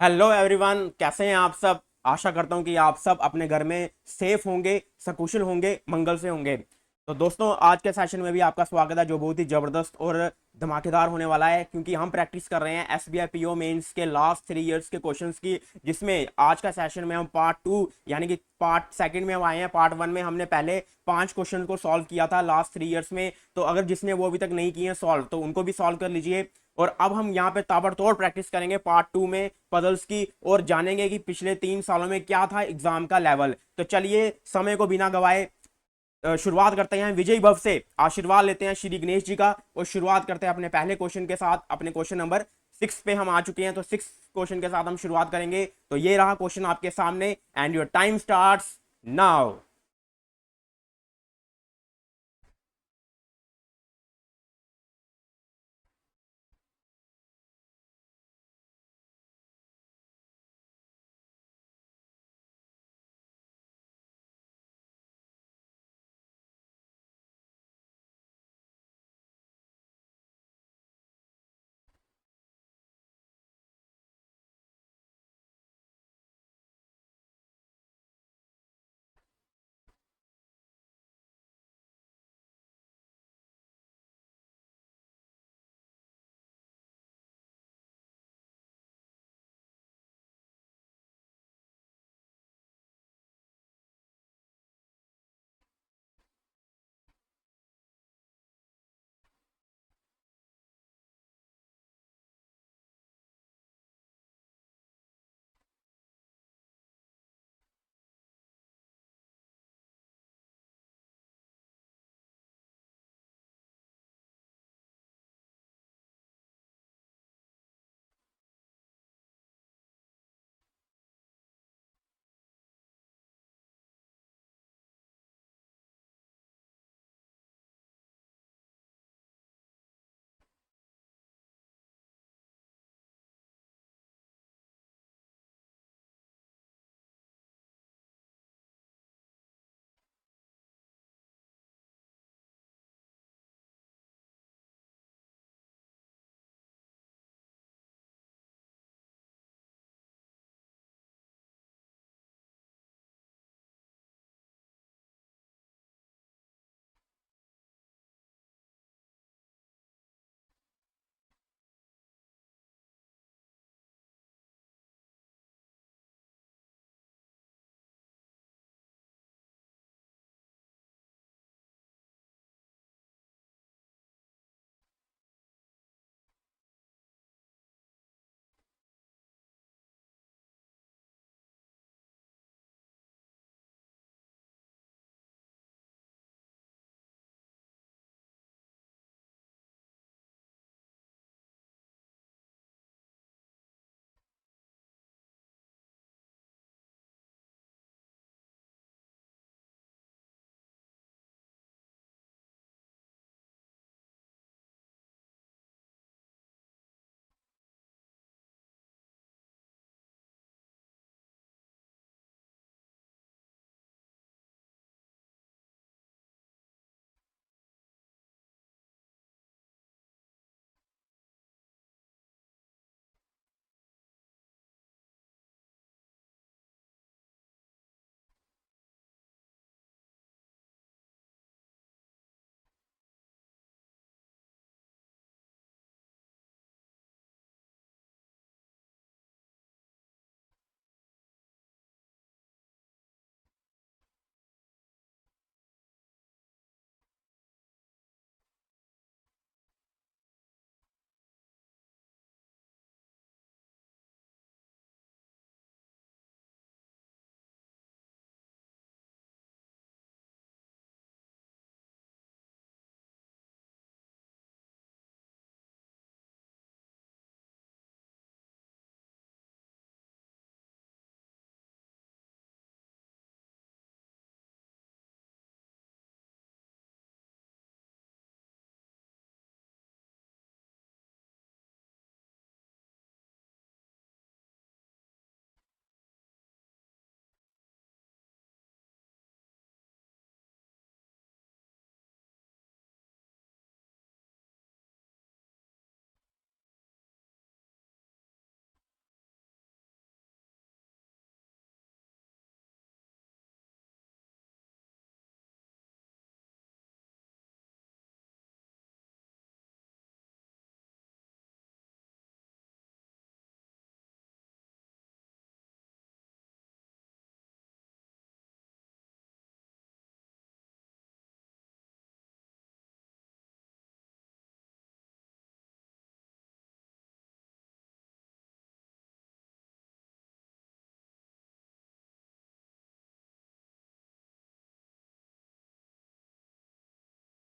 Hello everyone, कैसे हैं आप सब। आशा करता हूं कि आप सब अपने घर में सेफ होंगे, सकुशल होंगे, मंगल से होंगे। तो दोस्तों, आज के सेशन में भी आपका स्वागत है, जो बहुत ही जबरदस्त और धमाकेदार होने वाला है, क्योंकि हम प्रैक्टिस कर रहे हैं एसबीआई पीओ मेंस के लास्ट 3 इयर्स के क्वेश्चंस की। जिसमें आज का सेशन में हम पार्ट टू यानी कि पार्ट सेकंड में हम आए हैं। पार्ट वन में हमने पहले 5 क्वेश्चन को सॉल्व किया था लास्ट 3 इयर्स में। तो अगर जिसने वो अभी तक नहीं किए हैं सॉल्व, तो उनको भी सॉल्व कर लीजिए। और अब हम यहाँ पे ताबड़तोड़ प्रैक्टिस करेंगे पार्ट टू में पजल्स की, और जानेंगे कि पिछले 3 सालों में क्या था एग्जाम का लेवल। तो चलिए, समय को बिना गवाए शुरुआत करते हैं। विजय भव से आशीर्वाद लेते हैं श्री गणेश जी का, और शुरुआत करते हैं अपने पहले क्वेश्चन के साथ। अपने क्वेश्चन नंबर 6 पे हम आ चुके हैं, तो 6 क्वेश्चन के साथ हम शुरुआत करेंगे। तो ये रहा क्वेश्चन आपके सामने, and your time starts now.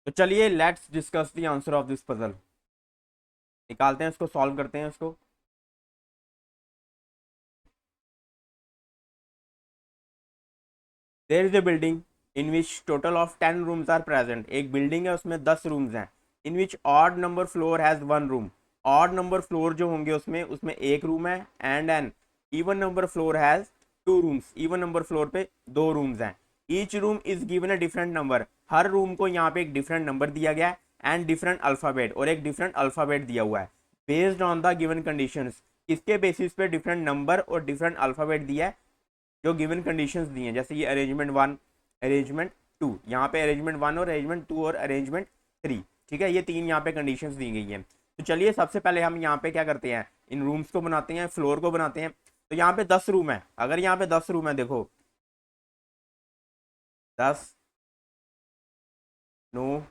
तो चलिए let's discuss the answer of this puzzle. निकालते हैं इसको, सॉल्व करते हैं इसको। There is a building in which total of 10 rooms are present. एक बिल्डिंग है, उसमें 10 रूम्स हैं। In which odd number floor has 1 room. Odd number floor जो होंगे उसमें उसमें एक रूम है। And an even number floor has 2 rooms. Even number floor पे 2 रूम्स हैं। Each room is given a different number. Her room को यहाँ पे एक डिफरेंट नंबर दिया गया है एंड डिफरेंट अल्फाबेट, और एक डिफरेंट अल्फाबेट दिया हुआ है। Based on the given conditions, इसके बेसिस पे डिफरेंट नंबर और डिफरेंट अल्फाबेट दिया है जो गिवन कंडीशंस दी हैं। जैसे ये अरेंजमेंट 1, अरेंजमेंट 2, यहाँ पे अरेंजमेंट 1 और अरेंजमेंट 2 और अरेंजमेंट 3। ठीक है, ये 3 यहाँ पे कंडीशंस दी गई हैं। तो चलिए सबसे पहले हम यहाँ पे क्या करते हैं, इन रूम्स को बनाते हैं, फ्लोर को बनाते हैं। तो यहाँ पे 10 रूम है। अगर यहाँ पे 10 रूम है, देखो 10, 9,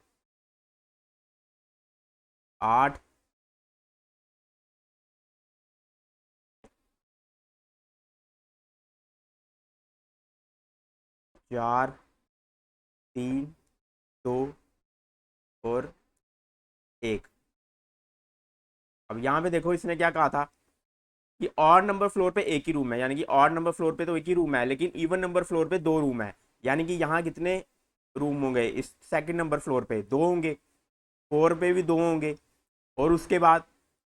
8, 4, 3, 2 और 1। अब यहाँ पे देखो इसने क्या कहा था कि ऑड नंबर फ्लोर पे एक ही रूम है, यानी कि ऑड नंबर फ्लोर पे तो एक ही रूम है, लेकिन इवन नंबर फ्लोर पे 2 रूम है। यानी कि यहाँ कितने रूम होंगे, इस सेकंड नंबर फ्लोर पे 2 होंगे, 4 पे भी 2 होंगे, और उसके बाद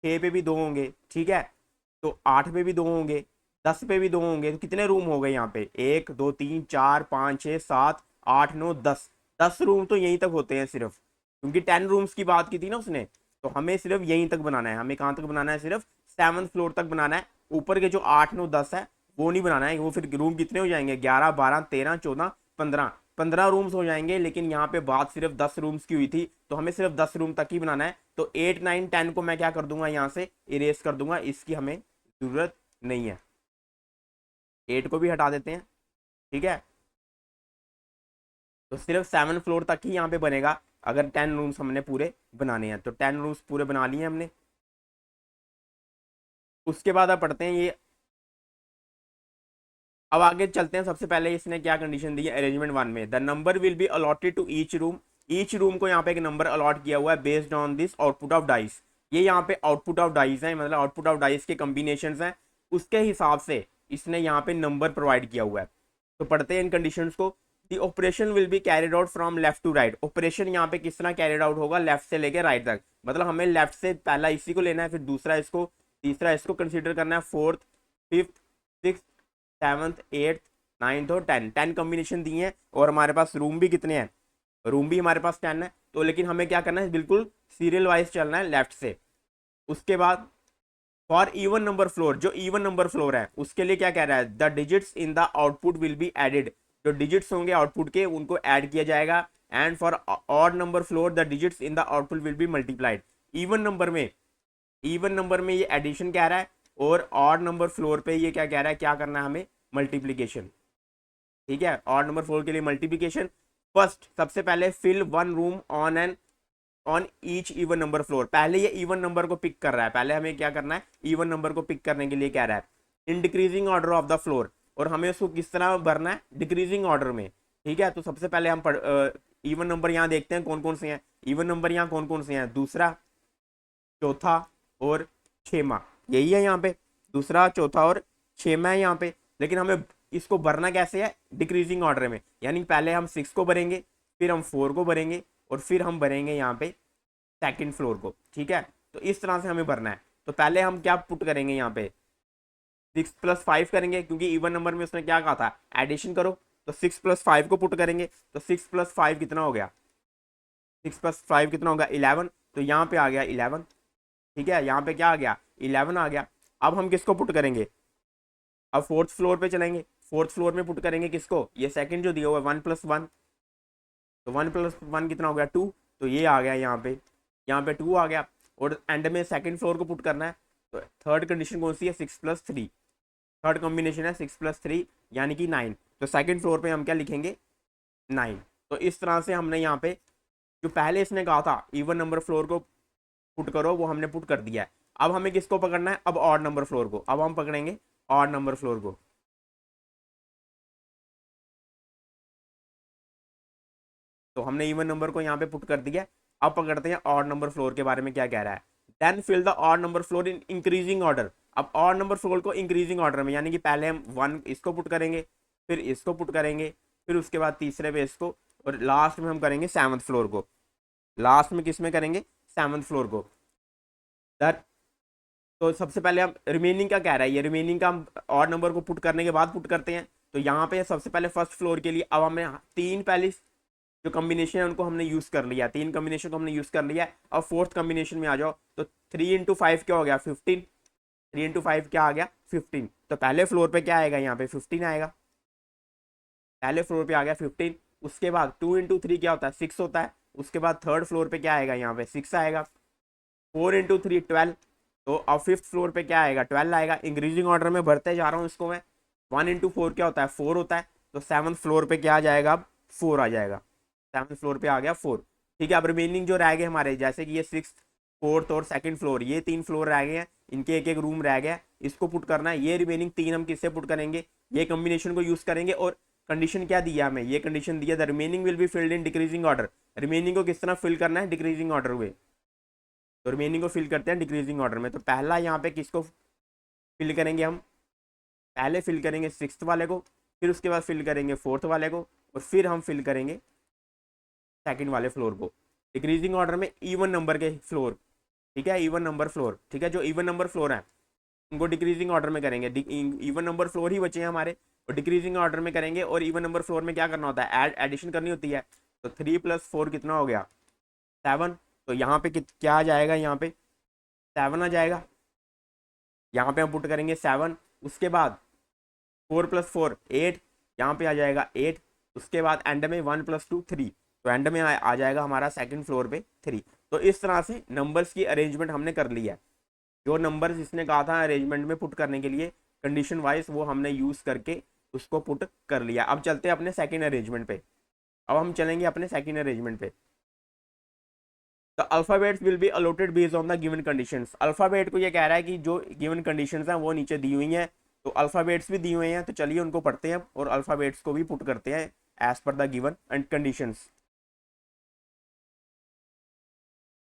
6 पे भी 2 होंगे। ठीक है, तो 8 पे भी 2 होंगे, 10 पे भी 2 होंगे। तो कितने रूम हो गए यहाँ पे, 1 2 3 4 5 6 7 8 9 10। 10 रूम तो यहीं तक होते हैं सिर्फ, क्योंकि 10 रूम्स की बात की थी ना उसने। तो हमें सिर्फ यहीं तक बनाना है। हमें कहाँ तक बनाना है, सिर्फ 7th फ्लोर तक बनाना है। ऊपर के जो 8 9 10 है वो नहीं बनाना है। वो फिर रूम कितने हो जाएंगे, 11 12 13 14 15, 15 रूम्स हो जाएंगे। लेकिन यहाँ पे बात सिर्फ 10 रूम्स की हुई थी, तो हमें सिर्फ 10 रूम तक ही बनाना है। तो 8 9 10 को मैं क्या कर दूंगा, यहाँ से इरेज कर दूंगा, इसकी हमें जरूरत नहीं है। 8 को भी हटा देते हैं। ठीक है, तो सिर्फ 7 फ्लोर तक ही यहाँ पे बनेगा अगर 10 रूम्स हमने पूरे बनाने हैं। तो 10 रूम्स पूरे बना लिए हमने। उसके बाद आप पढ़ते हैं ये। अब आगे चलते हैं। सबसे पहले इसने क्या कंडीशन दी है अरेंजमेंट 1 में, the number will be allotted to each room. Each room को यहाँ पे एक नंबर अलॉट किया हुआ है based on this output of dice. ये यहाँ पे आउटपुट ऑफ डाइस है, मतलब आउटपुट ऑफ डाइस के कॉम्बिनेशंस हैं, उसके हिसाब से इसने यहाँ पे नंबर प्रोवाइड किया हुआ है। तो पढ़ते हैं इन कंडीशंस को। The operation will be carried out from left to right. Operation यहाँ पे किस तरह कैरिड आउट होगा, लेफ्ट से लेकर राइट तक। मतलब हमें लेफ्ट से पहला इसी को लेना है, फिर दूसरा इसको, तीसरा इसको कंसिडर करना है, fourth, fifth, six, 7th, 8th, 9th और 10 कॉम्बिनेशन दिए हैं। और हमारे पास रूम भी कितने हैं, रूम भी हमारे पास 10 है। तो लेकिन हमें क्या करना है, बिल्कुल सीरियल वाइज चलना है लेफ्ट से। उसके बाद फॉर इवन नंबर फ्लोर, जो इवन नंबर फ्लोर है उसके लिए क्या कह रहा है, the digits in the output will be added. जो डिजिट्स होंगे आउटपुट के उनको ऐड किया जाएगा। And for odd number floor the digits in the output will be multiplied. Even number में, इवन नंबर में ये एडिशन कह रहा है, और ऑड नंबर फ्लोर पे ये क्या कह रहा है, क्या करना है हमें, मल्टीप्लीकेशन। ठीक है, ऑड नंबर फ्लोर के लिए मल्टीप्लीकेशन। फर्स्ट, सबसे पहले fill 1 room on an on each even number floor. पहले ये इवन नंबर को पिक कर रहा है। पहले हमें क्या करना है, इवन नंबर को पिक करने के लिए कह रहा है। In decreasing order of the floor, और हमें उसको किस तरह भरना है, डिक्रीजिंग ऑर्डर में। ठीक है, तो सबसे पहले हम इवन नंबर यहाँ देखते हैं कौन कौन से हैं। इवन नंबर यहाँ कौन कौन से हैं, दूसरा, चौथा और छेमा, यही है यहाँ पे। दूसरा, चौथा और छेमा है यहाँ पे। लेकिन हमें इसको भरना कैसे है, डिक्रीजिंग ऑर्डर में। यानी पहले हम 6 को भरेंगे, फिर हम 4 को भरेंगे, और फिर हम भरेंगे यहाँ पे सेकंड फ्लोर को। ठीक है, तो इस तरह से हमें भरना है। तो पहले हम क्या पुट करेंगे, यहाँ पे 6+5 करेंगे, क्योंकि इवन नंबर में उसने क्या कहा था, एडिशन करो। तो 6+5 को पुट करेंगे। तो 6+5 कितना हो गया, 6+5 कितना होगा, 11। तो यहाँ पे आ गया 11। ठीक है, यहाँ पे क्या आ गया, 11 आ गया। अब हम किसको पुट करेंगे, अब फोर्थ फ्लोर पे चलेंगे। फोर्थ फ्लोर में पुट करेंगे किसको, ये सेकंड जो दिया हुआ है 1+1। तो 1+1 कितना हो गया, 2। तो ये आ गया यहाँ पे 2 आ गया। और एंड में सेकंड फ्लोर को पुट करना है। तो थर्ड कंडीशन कौन सी है, 6+3। थर्ड कॉम्बिनेशन है 6+3 यानी कि 9। तो सेकंड फ्लोर पे हम क्या लिखेंगे, 9। तो इस तरह से हमने यहाँ पे जो पहले इसने कहा था इवन नंबर फ्लोर को पुट करो, वो हमने पुट कर दिया है। अब हमें किसको पकड़ना है, अब ऑड नंबर फ्लोर को। अब हम पकड़ेंगे ऑड नंबर फ्लोर को। तो हमने इवन नंबर को यहाँ पे पुट कर दिया। अब पकड़ते हैं ऑड नंबर फ्लोर के बारे में क्या कह रहा है। Then fill the odd number floor in increasing order. अब ऑड नंबर फ्लोर को इंक्रीजिंग ऑर्डर में, यानी कि पहले हम 1 इसको पुट करेंगे, फिर इसको पुट करेंगे, फिर उसके बाद तीसरे पे इसको, और लास्ट में हम करेंगे 7th फ्लोर को। लास्ट में किस में करेंगे? 7th फ्लोर को। दैट तो सबसे पहले हम रिमेनिंग का कह रहा है, ये रिमेनिंग का हम ऑड नंबर को पुट करने के बाद पुट करते हैं। तो यहाँ पे सबसे पहले फर्स्ट फ्लोर के लिए अब हमें 3 पहले जो कॉम्बिनेशन है उनको हमने यूज कर लिया, 3 कॉम्बिनेशन को हमने यूज कर लिया। अब फोर्थ कॉम्बिनेशन में आ जाओ, तो 3 इंटू 5 क्या हो गया? 15। 3 इंटू 5 क्या आ गया? 15। तो पहले फ्लोर पे क्या आएगा? यहाँ पे 15 आएगा, पहले फ्लोर पे आ गया 15। उसके बाद 2 इंटू 3 क्या होता है? 6 होता है। उसके बाद थर्ड फ्लोर पे क्या आएगा? यहाँ पे 6 आएगा। 4 इंटू 3 12। तो अब फिफ्थ फ्लोर पे क्या आएगा? 12 आएगा। इंक्रीजिंग ऑर्डर में बढ़ते जा रहा हूँ इसको मैं। 1 इंटू 4 क्या होता है? 4 होता है। तो 7th फ्लोर पे क्या आ जाएगा? अब 4 आ जाएगा। 7th फ्लोर पे आ गया 4। ठीक है, अब रिमेनिंग जो रह गए हमारे, जैसे कि ये 6th, 4th और 2nd फ्लोर, ये 3 फ्लोर रह गए हैं, इनके एक एक रूम रह गया, इसको पुट करना है। ये रिमेनिंग 3 हम किससे पुट करेंगे? ये कॉम्बिनेशन को यूज करेंगे। और कंडीशन क्या दिया हमें? ये कंडीशन दिया, the remaining will be filled in decreasing order. Remaining को किस तरह फिल करना है? डिक्रीजिंग ऑर्डर में। तो रिमेनिंग को फिल करते हैं डिक्रीजिंग ऑर्डर में। तो पहला यहाँ पे किसको फिल करेंगे हम? पहले फिल करेंगे 6th वाले को, फिर उसके बाद फिल करेंगे 4th वाले को, और फिर हम फिल करेंगे 2nd वाले फ्लोर को। डिक्रीजिंग ऑर्डर में इवन नंबर के फ्लोर, ठीक है, इवन नंबर फ्लोर, ठीक है, जो इवन नंबर फ्लोर है उनको डिक्रीजिंग ऑर्डर में करेंगे। इवन नंबर फ्लोर ही बचे हैं हमारे, और डिक्रीजिंग ऑर्डर में करेंगे। और इवन नंबर फ्लोर में क्या करना होता है? एडिशन करनी होती है। तो 3 + 4 कितना हो गया? 7। तो यहाँ पे क्या आ जाएगा? यहाँ पे 7 आ जाएगा। यहाँ पे हम पुट करेंगे 7। उसके बाद 4 + 4 8, यहाँ पे आ जाएगा 8। उसके बाद एंड में 1 + 2 3। तो एंड में आ जाएगा हमारा 2nd फ्लोर पे 3। तो इस तरह से नंबर्स की अरेंजमेंट हमने कर ली है। जो नंबर्स इसने कहा था अरेंजमेंट में पुट करने के लिए कंडीशन वाइज, वो हमने यूज करके उसको पुट कर लिया। अब चलते हैं अपने सेकंड अरेंजमेंट पे। अब हम चलेंगे अपने सेकंड अरेंजमेंट पे। The alphabets will be allotted based on the given conditions. Alphabet को ये कह रहा है कि जो गिवन कंडीशंस हैं वो नीचे दी हुई हैं, तो अल्फाबेट्स भी दिए हुए हैं। तो चलिए उनको पढ़ते हैं और अल्फाबेट्स को भी पुट करते हैं as per the given and conditions.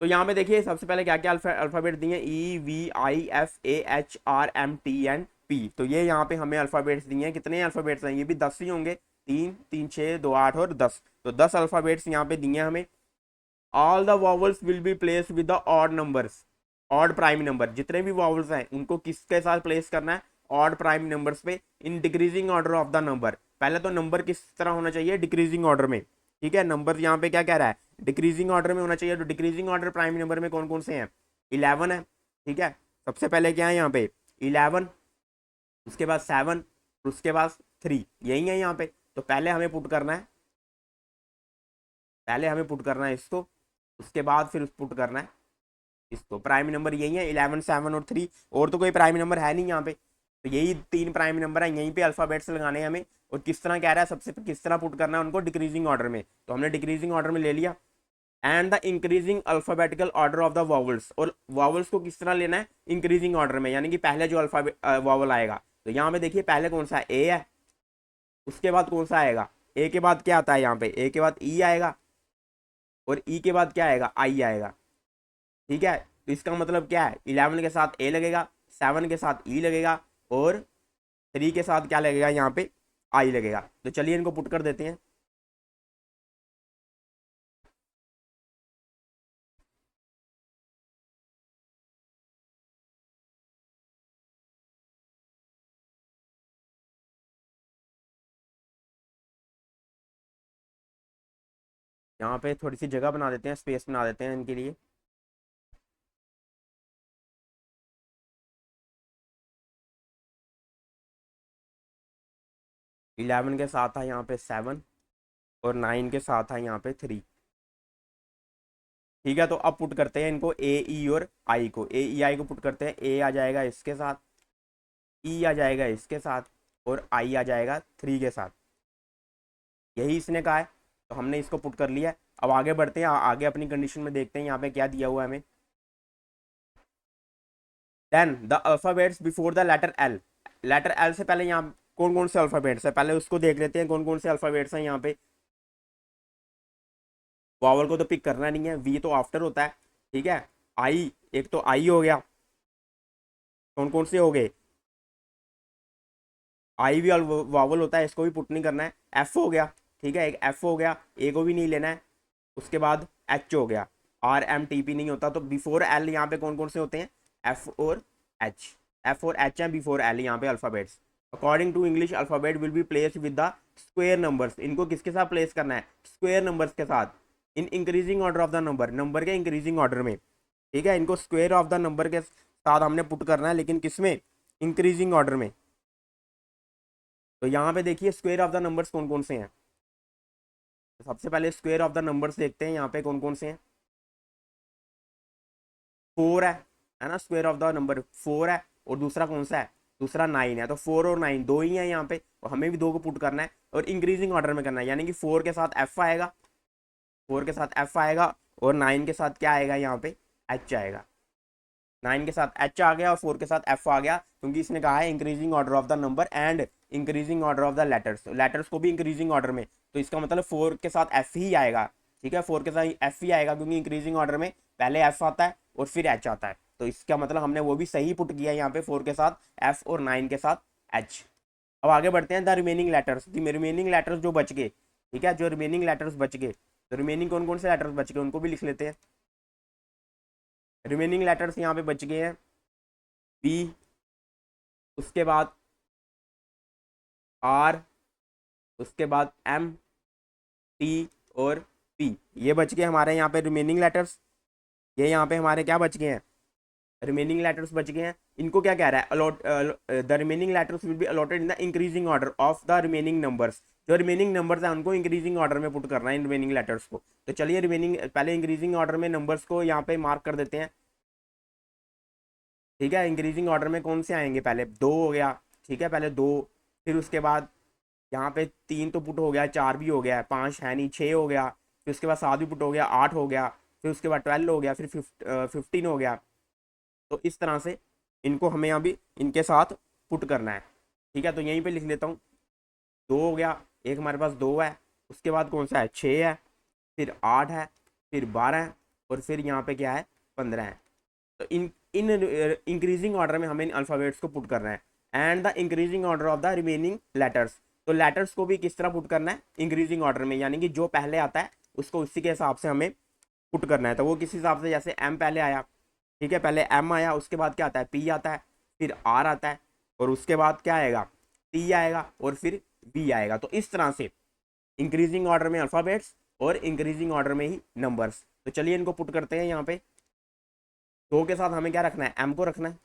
तो यहाँ पे देखिए सबसे पहले क्या क्या अल्फाबेट दिए हैं? EVIFAHRMTNP। तो ये यहाँ पे हमें अल्फाबेट्स दिए हैं। कितने अल्फाबेट्स हैं? ये भी 10 ही होंगे। 3 3 6 2 8 और 10। तो 10 अल्फाबेट्स यहाँ पे दिए हैं हमें। All the vowels will be place with the odd numbers. Odd prime number, जितने भी वॉवल्स हैं उनको किसके साथ प्लेस करना है? ऑड प्राइम नंबर्स पे, in decreasing order of the number. पहले तो नंबर किस तरह होना चाहिए? डिक्रीजिंग ऑर्डर में। ठीक है, नंबर यहाँ पे क्या कह रहा है? डिक्रीजिंग ऑर्डर में होना चाहिए। तो डिक्रीजिंग ऑर्डर प्राइम नंबर में कौन कौन से हैं? 11 है। ठीक है, सबसे पहले क्या है यहाँ पे? 11। उसके बाद 7, उसके बाद 3, यही है यहाँ पे। तो पहले हमें पुट करना है, पहले हमें पुट करना है इसको, उसके बाद फिर पुट करना है इसको। प्राइम नंबर यही है 11 7 और 3, और तो कोई प्राइम नंबर है नहीं यहाँ पे। तो यही 3 प्राइम नंबर है, यहीं पे अल्फाबेट्स लगाने हैं हमें। और किस तरह कह रहा है? सबसे किस तरह पुट करना है उनको? डिक्रीजिंग ऑर्डर में। तो हमने डिक्रीजिंग ऑर्डर में ले लिया। And the increasing alphabetical order of the vowels. और वॉवल्स को किस तरह लेना है? इंक्रीजिंग ऑर्डर में, यानी कि पहले जो अल्फाबेट वॉवल आएगा। तो यहाँ पे देखिए पहले कौन सा? ए है। उसके बाद कौन सा आएगा? ए के बाद क्या आता है? यहाँ पे ए के बाद ई आएगा, और ई के बाद क्या आएगा? आई आएगा। ठीक है, तो इसका मतलब क्या है? 11 के साथ ए लगेगा, 7 के साथ ई लगेगा, और 3 के साथ क्या लगेगा? यहाँ पे आई लगेगा। तो चलिए इनको पुट कर देते हैं। यहाँ पे थोड़ी सी जगह बना देते हैं, स्पेस बना देते हैं इनके लिए। इलेवन के साथ है यहाँ पे 7, और 9 के साथ है यहाँ पे 3। ठीक है, तो अब पुट करते हैं इनको, ए ई और आई को। ए ई आई को पुट करते हैं। ए आ जाएगा इसके साथ, ई आ जाएगा इसके साथ, और आई आ जाएगा 3 के साथ। यही इसने कहा है, तो हमने इसको पुट कर लिया है। अब आगे बढ़ते हैं, आगे अपनी कंडीशन में देखते हैं यहाँ पे क्या दिया हुआ है हमें। Then the alphabets before the letter L. Letter L से पहले यहाँ कौन कौन से अल्फाबेट्स है? पहले उसको देख लेते हैं कौन कौन से अल्फाबेट्स हैं यहाँ पे। वावल को तो पिक करना नहीं है, वी तो आफ्टर होता है, ठीक है। आई, एक तो आई हो गया, कौन कौन से हो गए, आई भी वावल होता है, इसको भी पुट नहीं करना है। एफ हो गया, ठीक है, एक एफ हो गया, ए को भी नहीं लेना है। उसके बाद एच हो गया, आर एम टी पी नहीं होता, तो बिफोर एल यहाँ पे कौन कौन से होते हैं, एफ और एच। एफ और एच है बिफोर एल यहाँ पे alphabets. According to English alphabet will be placed with the square numbers. इनको किसके साथ प्लेस करना है, स्क्वायर नंबर्स के साथ, इन increasing order of the number, number के इंक्रीजिंग ऑर्डर में, ठीक है। इनको स्क्वायर ऑफ द नंबर के साथ हमने पुट करना है, लेकिन किसमें, इंक्रीजिंग ऑर्डर में। तो यहाँ पे देखिए स्क्वायर ऑफ द नंबर्स कौन कौन से हैं। तो सबसे पहले स्क्वायर ऑफ द नंबर्स देखते हैं यहाँ पे कौन कौन से हैं। 4 है ना, स्क्वायर ऑफ द नंबर 4 है, और दूसरा कौन सा है, दूसरा 9 है। तो 4 और 9 दो ही है यहाँ पे, और हमें भी दो को पुट करना है, और इंक्रीजिंग ऑर्डर में करना है, यानी कि 4 के साथ एफ आएगा, 4 के साथ एफ आएगा, और 9 के साथ क्या आएगा यहाँ पे, एच आएगा। 9 के साथ एच आ गया और 4 के साथ एफ आ गया, क्योंकि इसने कहा है increasing order of the number and increasing order of the letters, letters को भी इंक्रीजिंग ऑर्डर में। तो इसका मतलब 4 के साथ एफ ही आएगा, ठीक है, 4 के साथ एफ ही आएगा, क्योंकि इंक्रीजिंग ऑर्डर में पहले एफ आता है और फिर एच आता है। तो इसका मतलब हमने वो भी सही पुट किया यहाँ पे, 4 के साथ एफ और 9 के साथ एच। अब आगे बढ़ते हैं, the remaining letters, the remaining letters जो बच गए, ठीक है, जो रिमेनिंग लेटर्स बच गए, तो रिमेनिंग कौन कौन से लेटर्स बच गए उनको भी लिख लेते हैं। रिमेनिंग लेटर्स यहाँ पे बच गए हैं, बी, उसके बाद आर, उसके बाद एम, टी और पी, ये बच गए हमारे यहाँ पे रिमेनिंग लेटर्स। ये यहाँ पे हमारे क्या बच गए हैं, रिमेनिंग लेटर्स बच गए हैं। इनको क्या कह रहा है, allot the remaining letters will be allotted in the increasing order of the remaining numbers. जो रिमेनिंग नंबर्स है उनको इंक्रीजिंग ऑर्डर में पुट करना है, इन रिमेनिंग लेटर्स को। तो चलिए रिमेनिंग पहले इंक्रीजिंग ऑर्डर में नंबर्स को यहाँ पे मार्क कर देते हैं, ठीक है। इंक्रीजिंग ऑर्डर में कौन से आएंगे, पहले 2 हो गया, ठीक है, पहले 2, फिर उसके बाद यहाँ पे 3 तो पुट हो गया, 4 भी हो गया, 5 है नहीं, 6 हो गया, फिर उसके बाद 7 भी पुट हो गया, 8 हो गया, फिर उसके बाद 12 हो गया, फिर 15 हो गया। तो इस तरह से इनको हमें यहाँ भी इनके साथ पुट करना है, ठीक है। तो यहीं पे लिख लेता हूँ, 2 हो गया, एक हमारे पास 2 है, उसके बाद कौन सा है, 6 है, फिर 8 है, फिर 12 है, और फिर यहाँ पे क्या है, 15 है। तो इन इन इंक्रीजिंग ऑर्डर में हमें इन अल्फ़ाबेट्स को पुट करना है, and the increasing order of the remaining letters. तो लेटर्स को भी किस तरह पुट करना है, इंक्रीजिंग ऑर्डर में, यानी कि जो पहले आता है उसको उसी के हिसाब से हमें पुट करना है। तो वो किस हिसाब से, जैसे एम पहले आया, ठीक है, पहले एम आया, उसके बाद क्या आता है, पी आता है, फिर आर आता है, और उसके बाद क्या आएगा, टी आएगा, और फिर बी आएगा। तो इस तरह से इंक्रीजिंग ऑर्डर में अल्फ़ाबेट्स और इंक्रीजिंग ऑर्डर में ही नंबर्स। तो चलिए इनको पुट करते हैं यहाँ पे। 2 के साथ हमें क्या रखना है, एम को रखना है,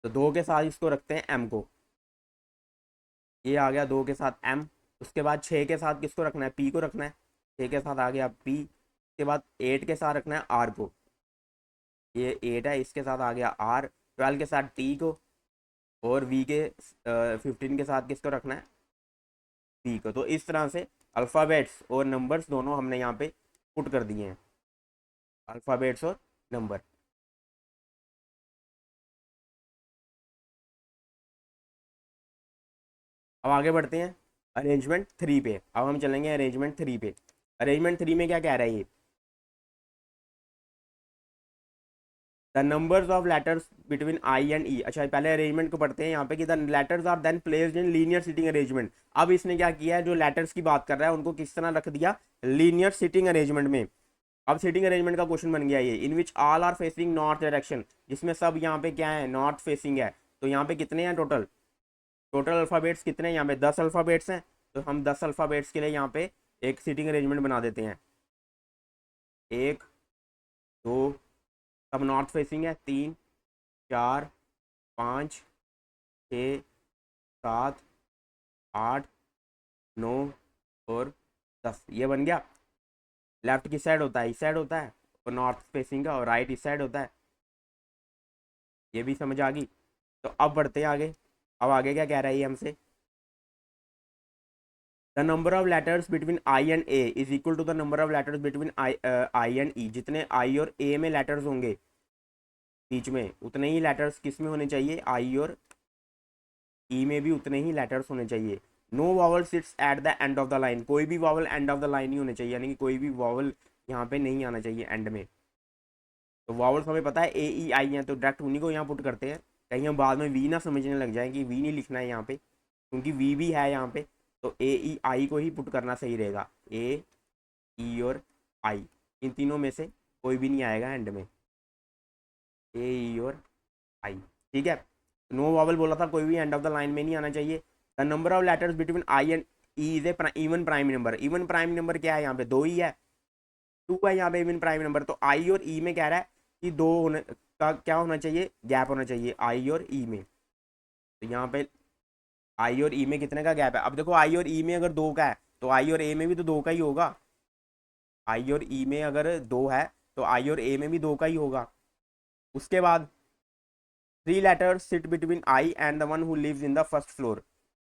तो 2 के साथ इसको रखते हैं एम को, ये आ गया 2 के साथ एम। उसके बाद 6 के साथ किसको रखना है, पी को रखना है, 6 के साथ आ गया पी। उसके बाद 8 के साथ रखना है आर को, ये 8 है, इसके साथ आ गया आर। 12 के साथ टी को, और वी के 15 के साथ किसको रखना है, पी को। तो इस तरह से अल्फ़ाबेट्स और नंबर्स दोनों हमने यहाँ पे पुट कर दिए हैं, अल्फ़ाबेट्स और नंबर। अब आगे बढ़ते हैं अरेंजमेंट 3 पे। अब हम चलेंगे अरेंजमेंट 3 पे। अरेंजमेंट 3 में क्या कह रहा है ये, the numbers of letters between I and E. अच्छा पहले अरेंजमेंट को पढ़ते हैं यहाँ पे, कि the letters are then placed in linear sitting arrangement. अब इसने क्या किया है, जो लेटर्स की बात कर रहा है उनको किस तरह रख दिया, लीनियर सिटिंग अरेंजमेंट में। अब सिटिंग अरेंजमेंट का क्वेश्चन बन गया ये, in which all are facing north direction, जिसमें सब यहाँ पे क्या है, नॉर्थ फेसिंग है। तो यहाँ पे कितने हैं टोटल, टोटल अल्फ़ाबेट्स कितने हैं यहाँ पे, 10 अल्फ़ाबेट्स हैं। तो हम 10 अल्फ़ाबेट्स के लिए यहाँ पे एक सिटिंग अरेंजमेंट बना देते हैं, 1, 2, सब नॉर्थ फेसिंग है, 3, 4, 5, 6, 7, 8, 9 और 10, ये बन गया। लेफ्ट की साइड होता है इस साइड होता है, और नॉर्थ फेसिंग का, और राइट इस साइड होता है। ये भी समझ आ गई। तो अब बढ़ते हैं आगे। अब आगे क्या कह रहा है ये हमसे, the number of letters between I and A is equal to the number of letters between I and E. जितने आई और ए में लेटर्स होंगे बीच में, उतने ही लेटर्स किस में होने चाहिए, आई और ई में भी उतने ही लेटर्स होने चाहिए। No vowel sits at the end of the line, कोई भी vowel end of the line नहीं होने चाहिए, यानी कि कोई भी वॉवल यहाँ पे नहीं आना चाहिए एंड में। तो वॉवल्स हमें पता है ए ई आई हैं, तो डायरेक्ट उन्हीं को यहाँ पुट करते हैं, कहीं हम बाद में वी ना समझने लग जाए कि वी नहीं लिखना है यहाँ पे, क्योंकि वी भी है यहाँ पे। तो ए ई आई को ही पुट करना सही रहेगा, ए ई और आई, इन तीनों में से कोई भी नहीं आएगा एंड में, ए ई और आई। ठीक है, नो वॉवल बोला था, कोई भी एंड ऑफ द लाइन में नहीं आना चाहिए। The number of letters between I and E is a even prime number. Even prime number क्या है यहाँ पे, दो ही है, टू है यहाँ पे इवन प्राइम नंबर। तो आई और ई में कह रहा है कि दो होने का क्या होना चाहिए, गैप होना चाहिए आई और ई में। तो यहाँ पे आई और ई में कितने का गैप है, अब देखो आई और ई में अगर दो का है तो आई और ए में भी तो दो का ही होगा। आई और ई में अगर दो है तो आई और ए में भी दो का ही होगा। उसके बाद three letters sit between I and the one who lives in the first floor.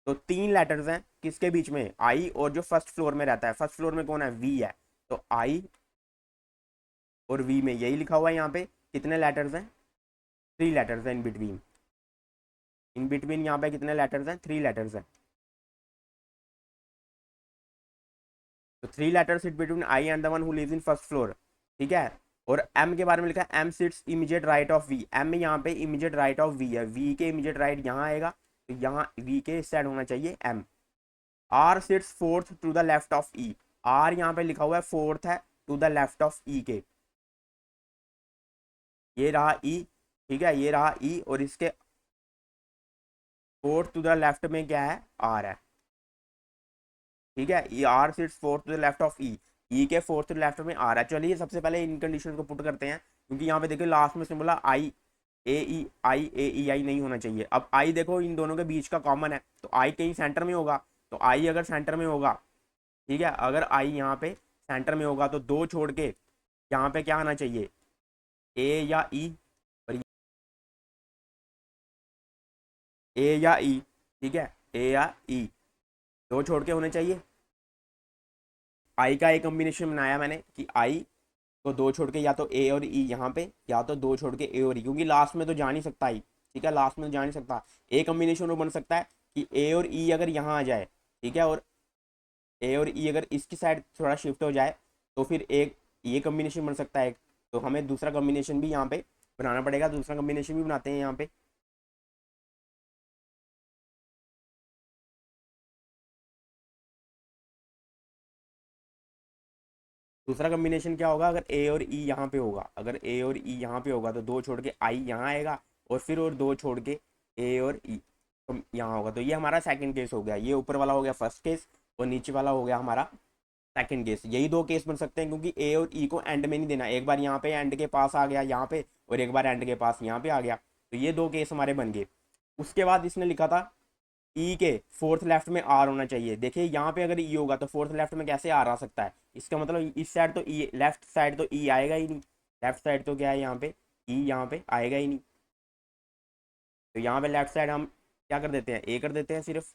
तो तीन लेटर्स हैं किसके बीच में, आई और जो फर्स्ट फ्लोर में रहता है। फर्स्ट फ्लोर में कौन है, वी है। तो आई और वी में यही लिखा हुआ है यहाँ पे, कितने लेटर्स हैं, थ्री लेटर्स हैं इन बिटवीन। इन बिटवीन यहाँ पे कितने लेटर्स हैं, थ्री लेटर्स हैं। तो three letters sit between I and the one who lives in first floor. ठीक है, और एम के बारे में लिखा है M sits immediate right of V. M में यहाँ पे इमीडिएट राइट ऑफ वी है, वी के इमीडिएट राइट यहाँ आएगा, तो यहाँ वी के इस साइड होना चाहिए M. R sits fourth to the left of E. R यहाँ पे लिखा हुआ है फोर्थ है to the left of E के, ये रहा ई। ठीक है, ये रहा ई, और इसके फोर्थ टू द लेफ्ट में क्या है, आर है। ठीक है, ये R sits fourth to the left of E, E के फोर्थ टू द लेफ्ट में आर है। चलिए सबसे पहले इन कंडीशन को पुट करते हैं, क्योंकि यहाँ पे देखिए लास्ट में इसने बोला आई ए ई आई नहीं होना चाहिए। अब आई देखो इन दोनों के बीच का कॉमन है, तो आई कहीं सेंटर में होगा। तो आई अगर सेंटर में होगा, ठीक है, अगर आई यहाँ पे सेंटर में होगा तो दो छोड़ के यहाँ पे क्या आना चाहिए, ए या ई, और ए या ई। ठीक है, ए या ई दो छोड़ के होने चाहिए। आई का एक कॉम्बिनेशन बनाया मैंने कि आई को दो छोड़ के या तो ए और ई यहाँ पे, या तो दो छोड़ के ए और ई, क्योंकि लास्ट में तो जा नहीं सकता आई। ठीक है, लास्ट में तो जा नहीं सकता। ए कॉम्बिनेशन वो बन सकता है कि ए और ई अगर यहाँ आ जाए, ठीक है, और ए और ई अगर इसकी साइड थोड़ा शिफ्ट हो जाए, तो फिर एक ये कॉम्बिनेशन बन सकता है। तो हमें दूसरा कॉम्बिनेशन भी यहाँ पे बनाना पड़ेगा, दूसरा कॉम्बिनेशन भी बनाते हैं यहाँ पे। दूसरा कॉम्बिनेशन क्या होगा, अगर ए और ई यहाँ पे होगा, अगर ए और ई यहाँ पे होगा तो दो छोड़ के आई यहाँ आएगा, और फिर और दो छोड़ के ए और ई यहाँ होगा। तो ये हमारा सेकंड केस हो गया, ये ऊपर वाला हो गया फर्स्ट केस, और नीचे वाला हो गया हमारा सेकंड केस। यही दो केस बन सकते हैं, क्योंकि ए और ई को एंड में नहीं देना, एक बार यहाँ पे एंड के पास आ गया यहाँ पे, और एक बार एंड के पास यहाँ पे आ गया। तो ये दो केस हमारे बन गए। उसके बाद इसने लिखा था ई के फोर्थ लेफ्ट में आर होना चाहिए। देखिए यहाँ पे अगर ई होगा तो फोर्थ लेफ्ट में कैसे आर आ सकता है, इसका मतलब इस साइड तो ई, लेफ्ट साइड तो ई आएगा ही नहीं। लेफ्ट साइड तो क्या है यहाँ पे, ई यहाँ पे आएगा ही नहीं। तो यहाँ पे लेफ्ट साइड हम क्या कर देते हैं, ए कर देते हैं सिर्फ।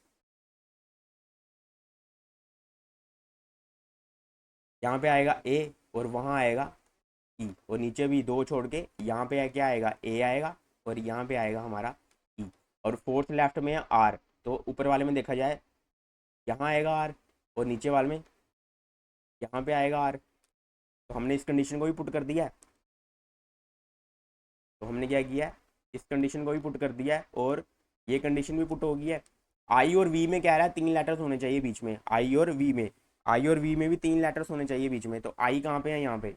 यहाँ पे आएगा ए और वहाँ आएगा ई, और नीचे भी दो छोड़ के यहाँ पे क्या आएगा, ए आएगा, और यहाँ पे आएगा हमारा ई। और फोर्थ लेफ्ट में आर, तो ऊपर वाले में देखा जाए यहाँ आएगा आर, और नीचे वाले में यहाँ पे आएगा आर। तो हमने इस कंडीशन को भी पुट कर दिया है। तो हमने क्या किया है, इस कंडीशन को भी पुट कर दिया है, और ये कंडीशन भी पुट हो गई है। आई और वी में कह रहा है तीन लेटर्स होने चाहिए बीच में, आई और वी में, आई और वी में भी तीन लेटर्स होने चाहिए बीच में। तो आई कहाँ पे है, यहाँ पे,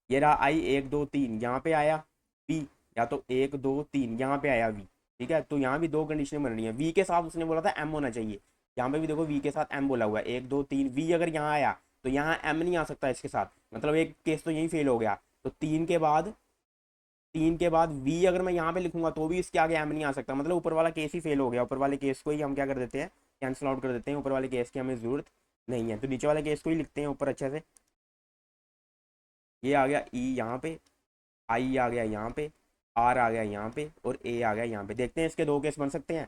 ये रहा आई, एक दो तीन यहाँ पे आया वी, या तो एक दो तीन यहाँ पे आया वी। ठीक है, तो यहाँ भी दो कंडीशन बन रही है। वी के साथ उसने बोला था एम होना चाहिए, यहाँ पे भी देखो वी के साथ एम बोला हुआ है, एक दो तीन। वी अगर यहाँ आया तो यहाँ एम नहीं आ सकता इसके साथ, मतलब एक केस तो यही फेल हो गया। तो तीन के बाद वी अगर मैं यहाँ पे लिखूंगा तो भी इसके आगे एम नहीं आ सकता, मतलब ऊपर वाला केस ही फेल हो गया। ऊपर वाले केस को ही हम क्या कर देते हैं, कैंसिल आउट कर देते हैं, ऊपर वाले केस की हमें जरूरत नहीं है। तो नीचे वाले केस को ही लिखते हैं ऊपर अच्छे से। ये आ गया ई यहाँ पे, आई आ गया यहाँ पे, आर आ गया यहाँ पे, और ए आ गया यहाँ पे। देखते हैं इसके दो केस बन सकते हैं।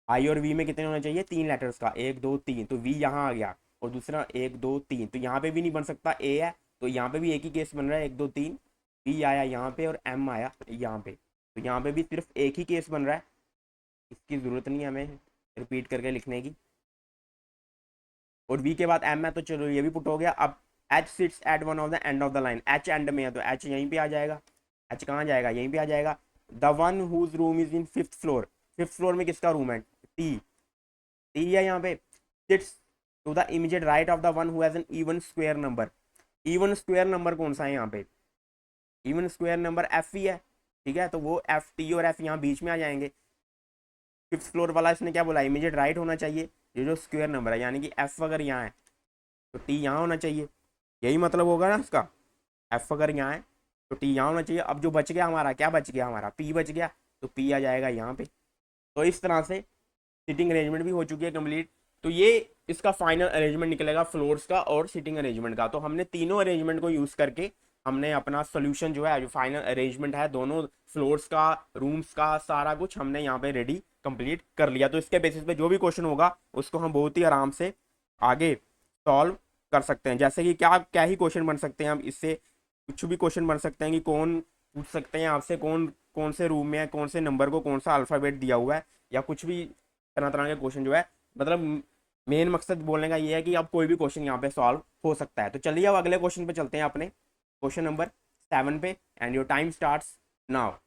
आई और वी में कितने होने चाहिए, 3 लेटर्स का, 1 2 3, तो वी यहाँ आ गया, और दूसरा 1 2 3, तो यहाँ पे भी नहीं बन सकता, ए है, तो यहाँ पे भी एक ही केस बन रहा है, 1 2 3, बी आया यहाँ पे और एम आया यहाँ पे, तो यहाँ पे भी सिर्फ एक ही केस बन रहा है, इसकी ज़रूरत नहीं है हमें रिपीट करके लिखने की। और वी के बाद एम है, तो चलो ये भी पुट हो गया। अब H seats eight one of the end of the line, H and में है तो एच यहीं पे आ जाएगा, एच कहाँ जाएगा, यहीं पे आ जाएगा। The one whose room is in fifth floor, fifth floor में किसका रूम है, टी, टी है यहाँ पे। Sits to the immediate right of the one who has an even square number, even square number कौन सा है यहाँ पे, इवन स्क्वायर नंबर एफ ही है, ठीक है, तो वो एफ, टी और एफ यहाँ बीच में आ जाएंगे। फिफ्थ फ्लोर वाला इसने क्या बोला, इमीडिएट राइट होना चाहिए ये जो स्क्वायर नंबर है, यानी कि एफ अगर यहाँ है तो टी यहाँ होना चाहिए, यही मतलब होगा ना इसका, एफ अगर यहाँ है तो टी यहाँ होना चाहिए। अब जो बच गया हमारा, क्या बच गया हमारा, पी बच गया, तो पी आ जाएगा यहाँ पे। तो इस तरह से सीटिंग अरेंजमेंट भी हो चुकी है कंप्लीट। तो ये इसका फाइनल अरेंजमेंट निकलेगा फ्लोर्स का और सीटिंग अरेंजमेंट का। तो हमने तीनों अरेंजमेंट को यूज़ करके हमने अपना सोल्यूशन जो है, जो फाइनल अरेंजमेंट है दोनों फ्लोर्स का, रूम्स का, सारा कुछ हमने यहाँ पे रेडी कंप्लीट कर लिया। तो इसके बेसिस पे जो भी क्वेश्चन होगा उसको हम बहुत ही आराम से आगे सॉल्व कर सकते हैं। जैसे कि क्या क्या ही क्वेश्चन बन सकते हैं हम इससे, कुछ भी क्वेश्चन बन सकते हैं कि कौन पूछ सकते हैं आपसे, कौन कौन से रूम में है, कौन से नंबर को कौन सा अल्फ़ाबेट दिया हुआ है, या कुछ भी तरह तरह के क्वेश्चन जो है, मतलब मेन मकसद बोलने का ये है कि अब कोई भी क्वेश्चन यहाँ पे सॉल्व हो सकता है। तो चलिए अब अगले क्वेश्चन पे चलते हैं, अपने क्वेश्चन नंबर 7 पे, and your time starts now.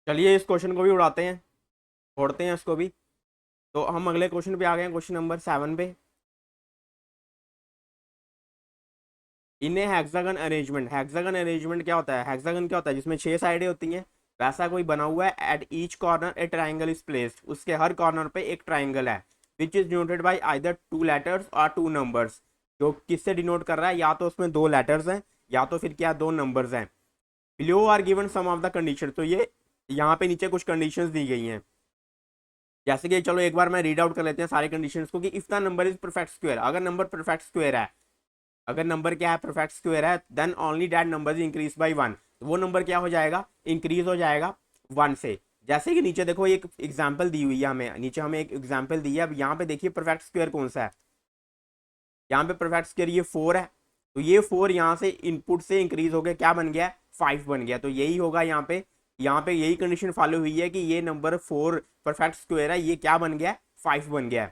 चलिए इस क्वेश्चन को भी उड़ाते हैं, छोड़ते हैं इसको भी। तो हम अगले क्वेश्चन पे आ गए हैं, क्वेश्चन नंबर 7 पे। इन हेक्सागन अरेंजमेंट, हेक्सागन अरेंजमेंट क्या होता है? हेक्सागन क्या होता है? जिसमें 6 साइडें होती हैं, वैसा कोई बना हुआ है। At each corner A triangle is placed, उसके हर कॉर्नर पे एक ट्राइंगल है। Which is denoted by either 2 letters और 2 नंबर्स। जो किससे डिनोट कर रहा है? या तो उसमें 2 लेटर्स हैं या तो फिर क्या 2 नंबर्स हैं। Below are given some of the condition. तो ये यहाँ पे नीचे कुछ कंडीशंस दी गई हैं, जैसे कि चलो एक बार मैं रीड आउट कर लेते हैं सारे कंडीशंस को। कि if the number is perfect square, अगर नंबर परफेक्ट स्क्वायर है, अगर नंबर क्या है? परफेक्ट स्क्वायर है, then only that number increase by 1। वो नंबर क्या हो जाएगा? इंक्रीज हो जाएगा 1 से। जैसे कि नीचे देखो एक एग्जाम्पल दी हुई है हमें, नीचे हमें एक एग्जाम्पल दी है। अब यहाँ पे देखिए परफेक्ट स्क्वायर कौन सा है। यहाँ पे परफेक्ट स्क्वायर ये 4 है। तो ये 4 यहाँ से इनपुट से इंक्रीज हो गया, क्या बन गया? 5 बन गया। तो यही होगा यहाँ पे, यहाँ पे यही कंडीशन फॉलो हुई है कि ये नंबर 4 परफेक्ट स्क्वायर है, ये क्या बन गया? 5 बन गया।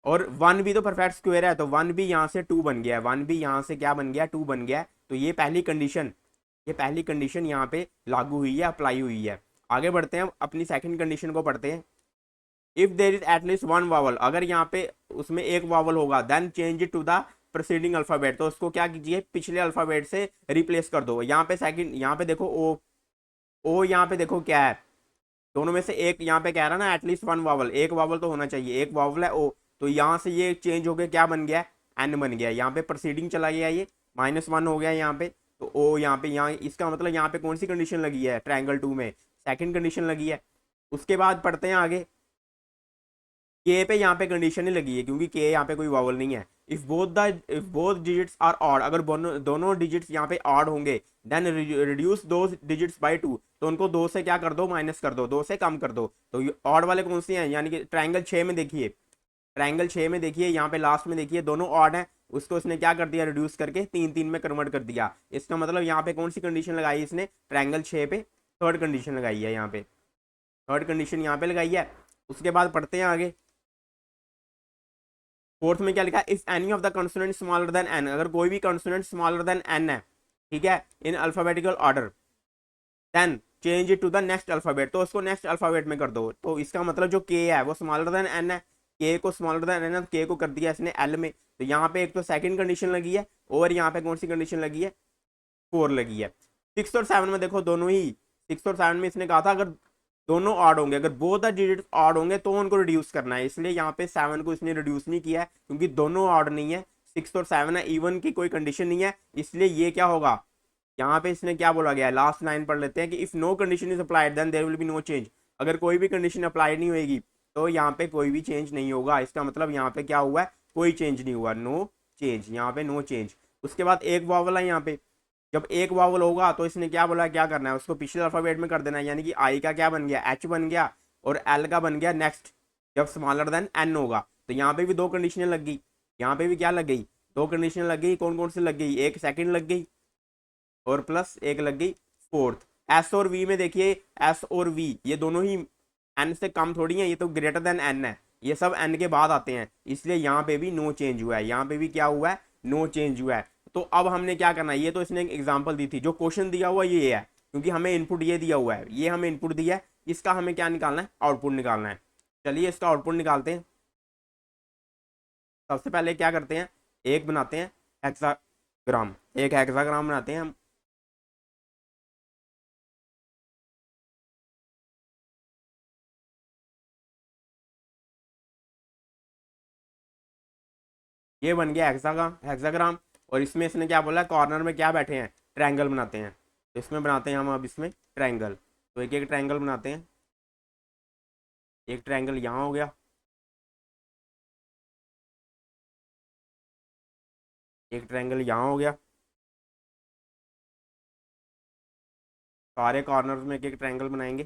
और 1 भी तो परफेक्ट स्क्वायर है, तो 1 भी यहाँ से 2 बन गया, 1 भी यहाँ से क्या बन गया? 2 बन गया। तो ये पहली कंडीशन, ये पहली कंडीशन यहाँ पे लागू हुई है, अप्लाई हुई है। आगे बढ़ते हैं, अपनी सेकंड कंडीशन को पढ़ते हैं। If there is at least 1 vowel, अगर यहाँ पे उसमें एक वावल होगा, then change it to the proceeding alphabet. तो उसको क्या कीजिए? पिछले अल्फाबेट से रिप्लेस कर दो। यहाँ पे सेकंड, यहाँ पे देखो ओ, ओ यहाँ पे देखो क्या है? दोनों में से एक, यहाँ पे कह रहा ना एटलीस्ट 1 वावल, एक वावल तो होना चाहिए, एक वावल है ओ। तो यहाँ से ये चेंज हो गया, क्या बन गया? एन बन गया। यहाँ पे प्रोसीडिंग चला गया, ये -1 हो गया यहाँ पे। तो ओ यहाँ पे, यहाँ इसका मतलब यहाँ पे कौन सी कंडीशन लगी है? ट्रायंगल 2 में सेकंड कंडीशन लगी है। उसके बाद पढ़ते हैं आगे। के पे यहाँ पे कंडीशन नहीं लगी है, क्योंकि के यहाँ पे कोई वावल नहीं है। If both digits are odd, अगर दोनों डिजिट्स यहाँ पे ऑड होंगे, देन रिड्यूस दो डिजिट्स बाय 2। तो उनको 2 से क्या कर दो? माइनस कर दो, 2 से कम कर दो। तो ऑड वाले कौन से हैं? यानी कि ट्राइंगल 6 में देखिए, ट्राइंगल 6 में देखिए, यहाँ पे लास्ट में देखिए दोनों ऑड हैं। उसको इसने क्या कर दिया? रिड्यूस करके 3 3 में कन्वर्ट कर दिया। इसका मतलब यहाँ पे कौन सी कंडीशन लगाई इसने? ट्राइंगल 6 पे थर्ड कंडीशन लगाई है, यहाँ पे थर्ड कंडीशन यहाँ पे लगाई है। उसके बाद पढ़ते हैं आगे। फोर्थ में क्या लिखा है? If any of the consonant smaller than N, अगर कोई भी कॉन्सोनेंट स्मॉलर देन एन है, ठीक है, in alphabetical order, then change it to the next alphabet. तो उसको नेक्स्ट अल्फाबेट में कर दो। तो इसका मतलब जो के है वो स्मॉलर देन एन है, के को स्मॉलर देन एन है, के को कर दिया इसने एल में। तो यहाँ पे एक तो सेकंड कंडीशन लगी है, और यहाँ पे कौन सी कंडीशन लगी है? 4 लगी है। 6 और 7 में देखो दोनों ही, 6 और 7 में इसने कहा था अगर दोनों ऑड होंगे, अगर बोथ द डिजिट्स ऑड होंगे तो उनको रिड्यूस करना है। इसलिए यहाँ पे 7 को इसने रिड्यूस नहीं किया है, क्योंकि दोनों ऑड नहीं है। 6 और 7 है, इवन की कोई कंडीशन नहीं है, इसलिए ये क्या होगा? यहाँ पे इसने क्या बोला गया है? लास्ट लाइन पढ़ लेते हैं कि if no condition is applied then there will be no change. अगर कोई भी कंडीशन अप्लाई नहीं होगी तो यहाँ पे कोई भी चेंज नहीं होगा। इसका मतलब यहाँ पे क्या हुआ है? कोई चेंज नहीं हुआ, नो चेंज, यहाँ पे नो चेंज। उसके बाद एक वावल है यहाँ पे, जब एक वावल होगा तो इसने क्या बोला? क्या करना है? उसको पिछले अल्फाबेट में कर देना है। यानी कि आई का क्या बन गया? एच बन गया, और एल का बन गया नेक्स्ट, जब स्मॉलर देन एन होगा। तो यहाँ पे भी 2 कंडीशनें लग गई, यहाँ पे भी क्या लग गई? 2 कंडीशन लग गई। कौन कौन सी लग गई? एक सेकंड लग गई, और प्लस एक लग गई फोर्थ। एस और वी में देखिए, एस और वी ये दोनों ही एन से कम थोड़ी है, ये तो ग्रेटर देन एन है, ये सब एन के बाद आते हैं। इसलिए यहाँ पे भी नो चेंज हुआ है, यहाँ पे भी क्या हुआ है? नो चेंज हुआ है। तो अब हमने क्या करना है? ये तो इसने एक एग्जाम्पल दी थी, जो क्वेश्चन दिया हुआ ये है, क्योंकि हमें इनपुट ये दिया हुआ है, ये हमें इनपुट दिया है, इसका हमें क्या निकालना है? आउटपुट निकालना है। चलिए इसका आउटपुट निकालते हैं। सबसे पहले क्या करते हैं? एक बनाते हैं हेक्साग्राम, एक हेक्साग्राम बनाते हैं हम। ये बन गया हेक्साग्राम। और इसमें इसने क्या बोला? कॉर्नर में क्या बैठे हैं? ट्रायंगल बनाते हैं। तो इसमें बनाते हैं हम अब इसमें ट्रायंगल। तो एक एक ट्रायंगल बनाते हैं। एक ट्रायंगल यहाँ हो गया, एक ट्रायंगल यहाँ हो गया। सारे कॉर्नर्स में एक एक ट्रायंगल बनाएंगे,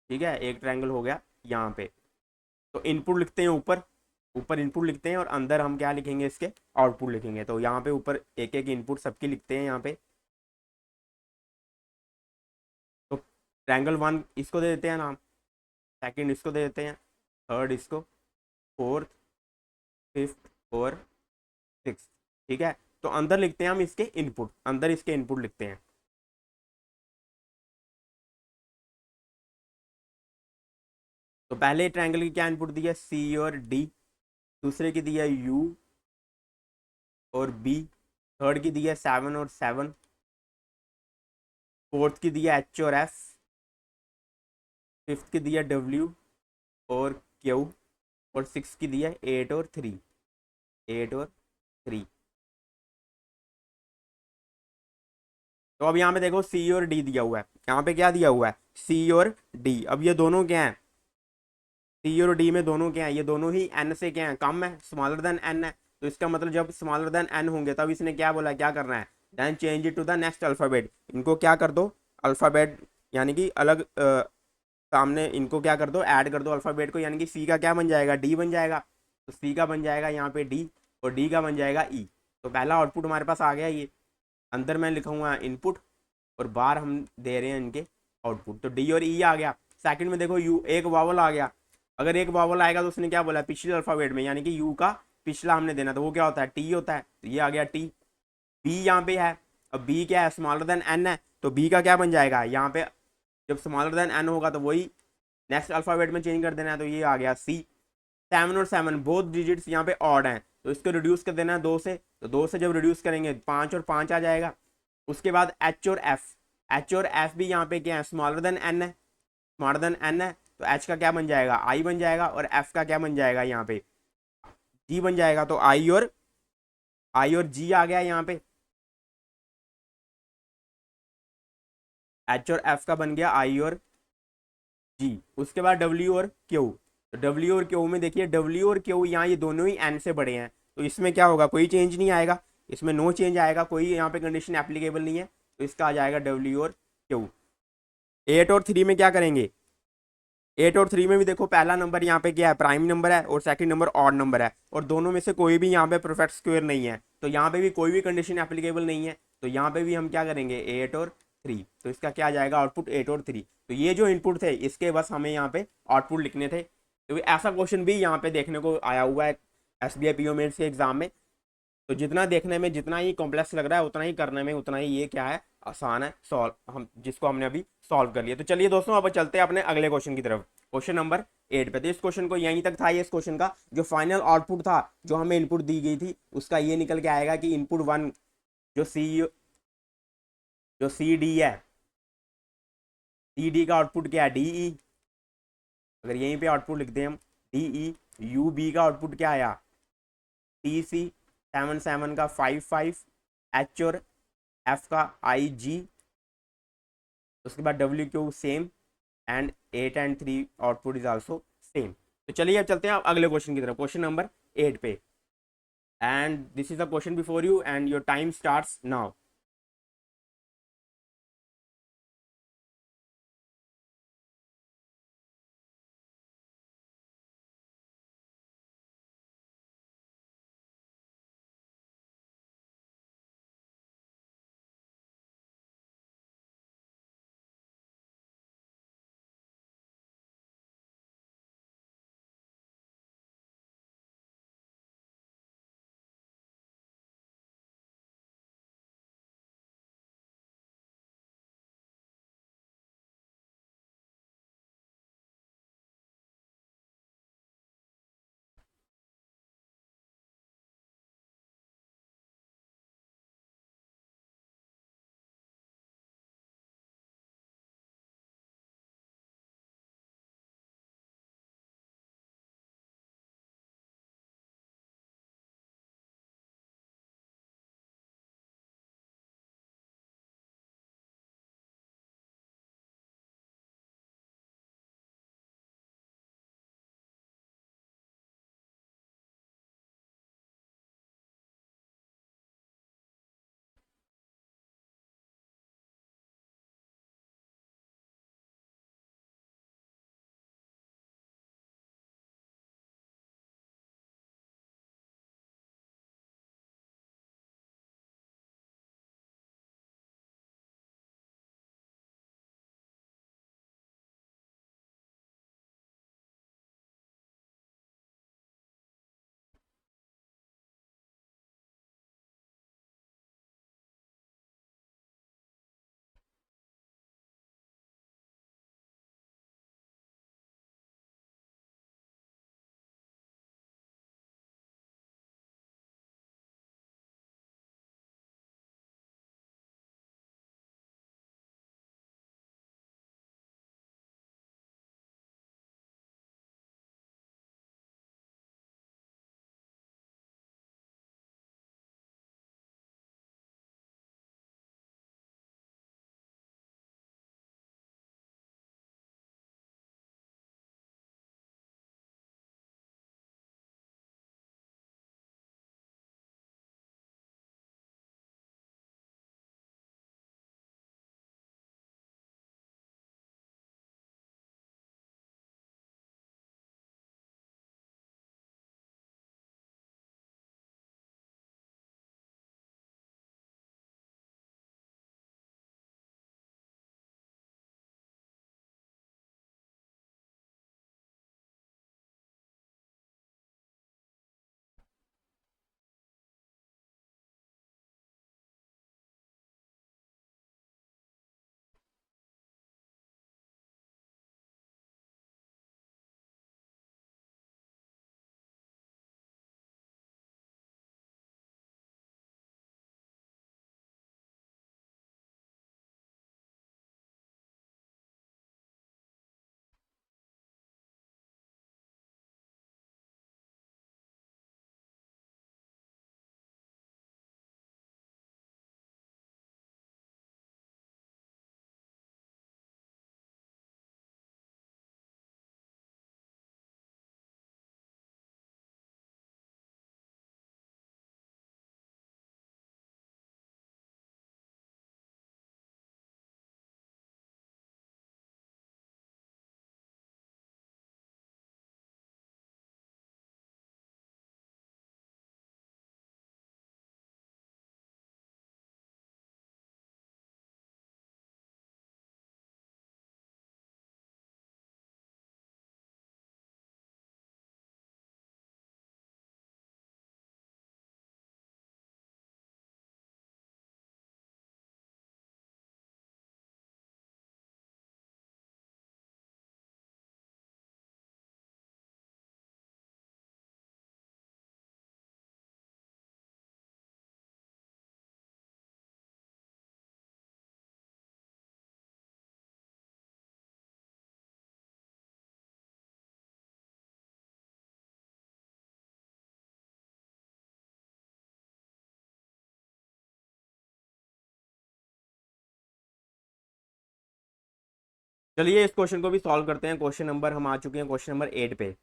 ठीक है। एक ट्रायंगल हो गया यहाँ पे। तो इनपुट लिखते हैं ऊपर, ऊपर इनपुट लिखते हैं, और अंदर हम क्या लिखेंगे? इसके आउटपुट लिखेंगे। तो यहाँ पे ऊपर एक एक इनपुट सबकी लिखते हैं यहाँ पे। तो ट्रायंगल 1 इसको दे देते हैं नाम, सेकंड इसको दे देते हैं, थर्ड इसको, फोर्थ, फिफ्थ और सिक्स, ठीक है। तो अंदर लिखते हैं हम इसके इनपुट, अंदर इसके इनपुट लिखते हैं। तो पहले ट्रायंगल की क्या इनपुट दी है, सी और डी, दूसरे की दी है यू और बी, थर्ड की दी है 7 और 7, फोर्थ की दी है एच और एफ, फिफ्थ की दी है डब्ल्यू और क्यू, और सिक्स की दी है 8 और 3, 8 और 3। तो अब यहाँ पे देखो सी और डी दिया हुआ है, यहाँ पे क्या दिया हुआ है, सी और डी। अब ये दोनों क्या है, सी और डी में दोनों क्या है, ये दोनों ही एन से क्या है, कम है, स्मॉलर देन एन है। तो इसका मतलब जब स्मॉलर देन एन होंगे तब इसने क्या बोला, क्या करना है, then change it to the next alphabet. इनको क्या कर दो, अल्फाबेट यानी कि अलग सामने इनको क्या कर दो, ऐड कर दो अल्फाबेट को, यानी कि सी का क्या बन जाएगा, डी बन जाएगा। तो सी का बन जाएगा यहाँ पे डी, और डी का बन जाएगा ई। तो पहला आउटपुट हमारे पास आ गया ये, अंदर मैं लिखूंगा इनपुट और बाहर हम दे रहे हैं इनके आउटपुट। तो डी और ई आ गया। सेकंड में देखो यू, एक वावल आ गया। अगर एक वावल आएगा तो उसने क्या बोला, पिछले अल्फाबेट में, यानी कि यू का पिछला हमने देना, तो वो क्या होता है, टी होता है। तो ये आ गया टी। बी यहाँ पे है, अब बी क्या है, स्मॉलर देन एन है, तो बी का क्या बन जाएगा यहाँ पे, जब स्मॉलर देन एन होगा तो वही नेक्स्ट अल्फाबेट में चेंज कर देना है। तो ये आ गया सी। 7 और 7 बोथ डिजिट्स यहाँ पे ऑड हैं, तो इसको रिड्यूस कर देना है 2 से। तो 2 से जब रिड्यूस करेंगे 5 और 5 आ जाएगा। उसके बाद एच और एफ, एच और एफ भी यहाँ पे क्या है, स्मॉलर देन एन है, स्मॉलर देन एन है। तो एच का क्या बन जाएगा, आई बन जाएगा, और एफ का क्या बन जाएगा यहाँ पे, जी बन जाएगा। तो आई और जी आ गया यहाँ पे, एच और एफ का बन गया आई और जी। उसके बाद डब्ल्यू और क्यू, तो डब्ल्यू और क्यू में देखिए, डब्ल्यू और क्यू यहाँ ये दोनों ही एन से बड़े हैं, तो इसमें क्या होगा, कोई चेंज नहीं आएगा, इसमें नो चेंज आएगा, कोई यहाँ पे कंडीशन एप्लीकेबल नहीं है। तो इसका आ जाएगा डब्ल्यू और क्यू। 8 और 3 में क्या करेंगे, 8 और 3 में भी देखो पहला नंबर यहाँ पे क्या है, प्राइम नंबर है, और सेकंड नंबर ऑड नंबर है, और दोनों में से कोई भी यहाँ पे परफेक्ट स्क्वायर नहीं है, तो यहाँ पे भी कोई भी कंडीशन एप्लीकेबल नहीं है। तो यहाँ पे भी हम क्या करेंगे, 8 और 3। तो इसका क्या आ जाएगा आउटपुट, 8 और 3। तो ये जो इनपुट थे इसके बस हमें यहाँ पे आउटपुट लिखने थे। तो ऐसा क्वेश्चन भी यहाँ पे देखने को आया हुआ है SBI PO मेंस के एग्जाम में। तो जितना देखने में जितना ही कॉम्प्लेक्स लग रहा है, उतना ही करने में उतना ही ये क्या है, आसान है, सॉल्व हम जिसको हमने अभी सॉल्व कर लिया। तो चलिए दोस्तों अब चलते हैं अपने अगले क्वेश्चन की तरफ, क्वेश्चन नंबर 8 पे। तो इस क्वेश्चन को यहीं तक था, ये इस क्वेश्चन का जो फाइनल आउटपुट था, जो हमें इनपुट दी गई थी, उसका ये निकल के आएगा कि इनपुट 1 जो सी डी है, सी डी का आउटपुट क्या है, डी ई। अगर यहीं पे आउटपुट लिख दें हम डी ई, यू बी का आउटपुट क्या आया, टी सी, 7 7 का 5 5, एच और एफ का आई जी, उसके बाद W Q same, and 8 and 3 output is also same. तो चलिए अब चलते हैं अब अगले क्वेश्चन की तरफ, क्वेश्चन नंबर 8 पे। And this is the question before you and your time starts now. चलिए इस क्वेश्चन को भी सॉल्व करते हैं। क्वेश्चन नंबर हम आ चुके हैं क्वेश्चन नंबर 8 पे।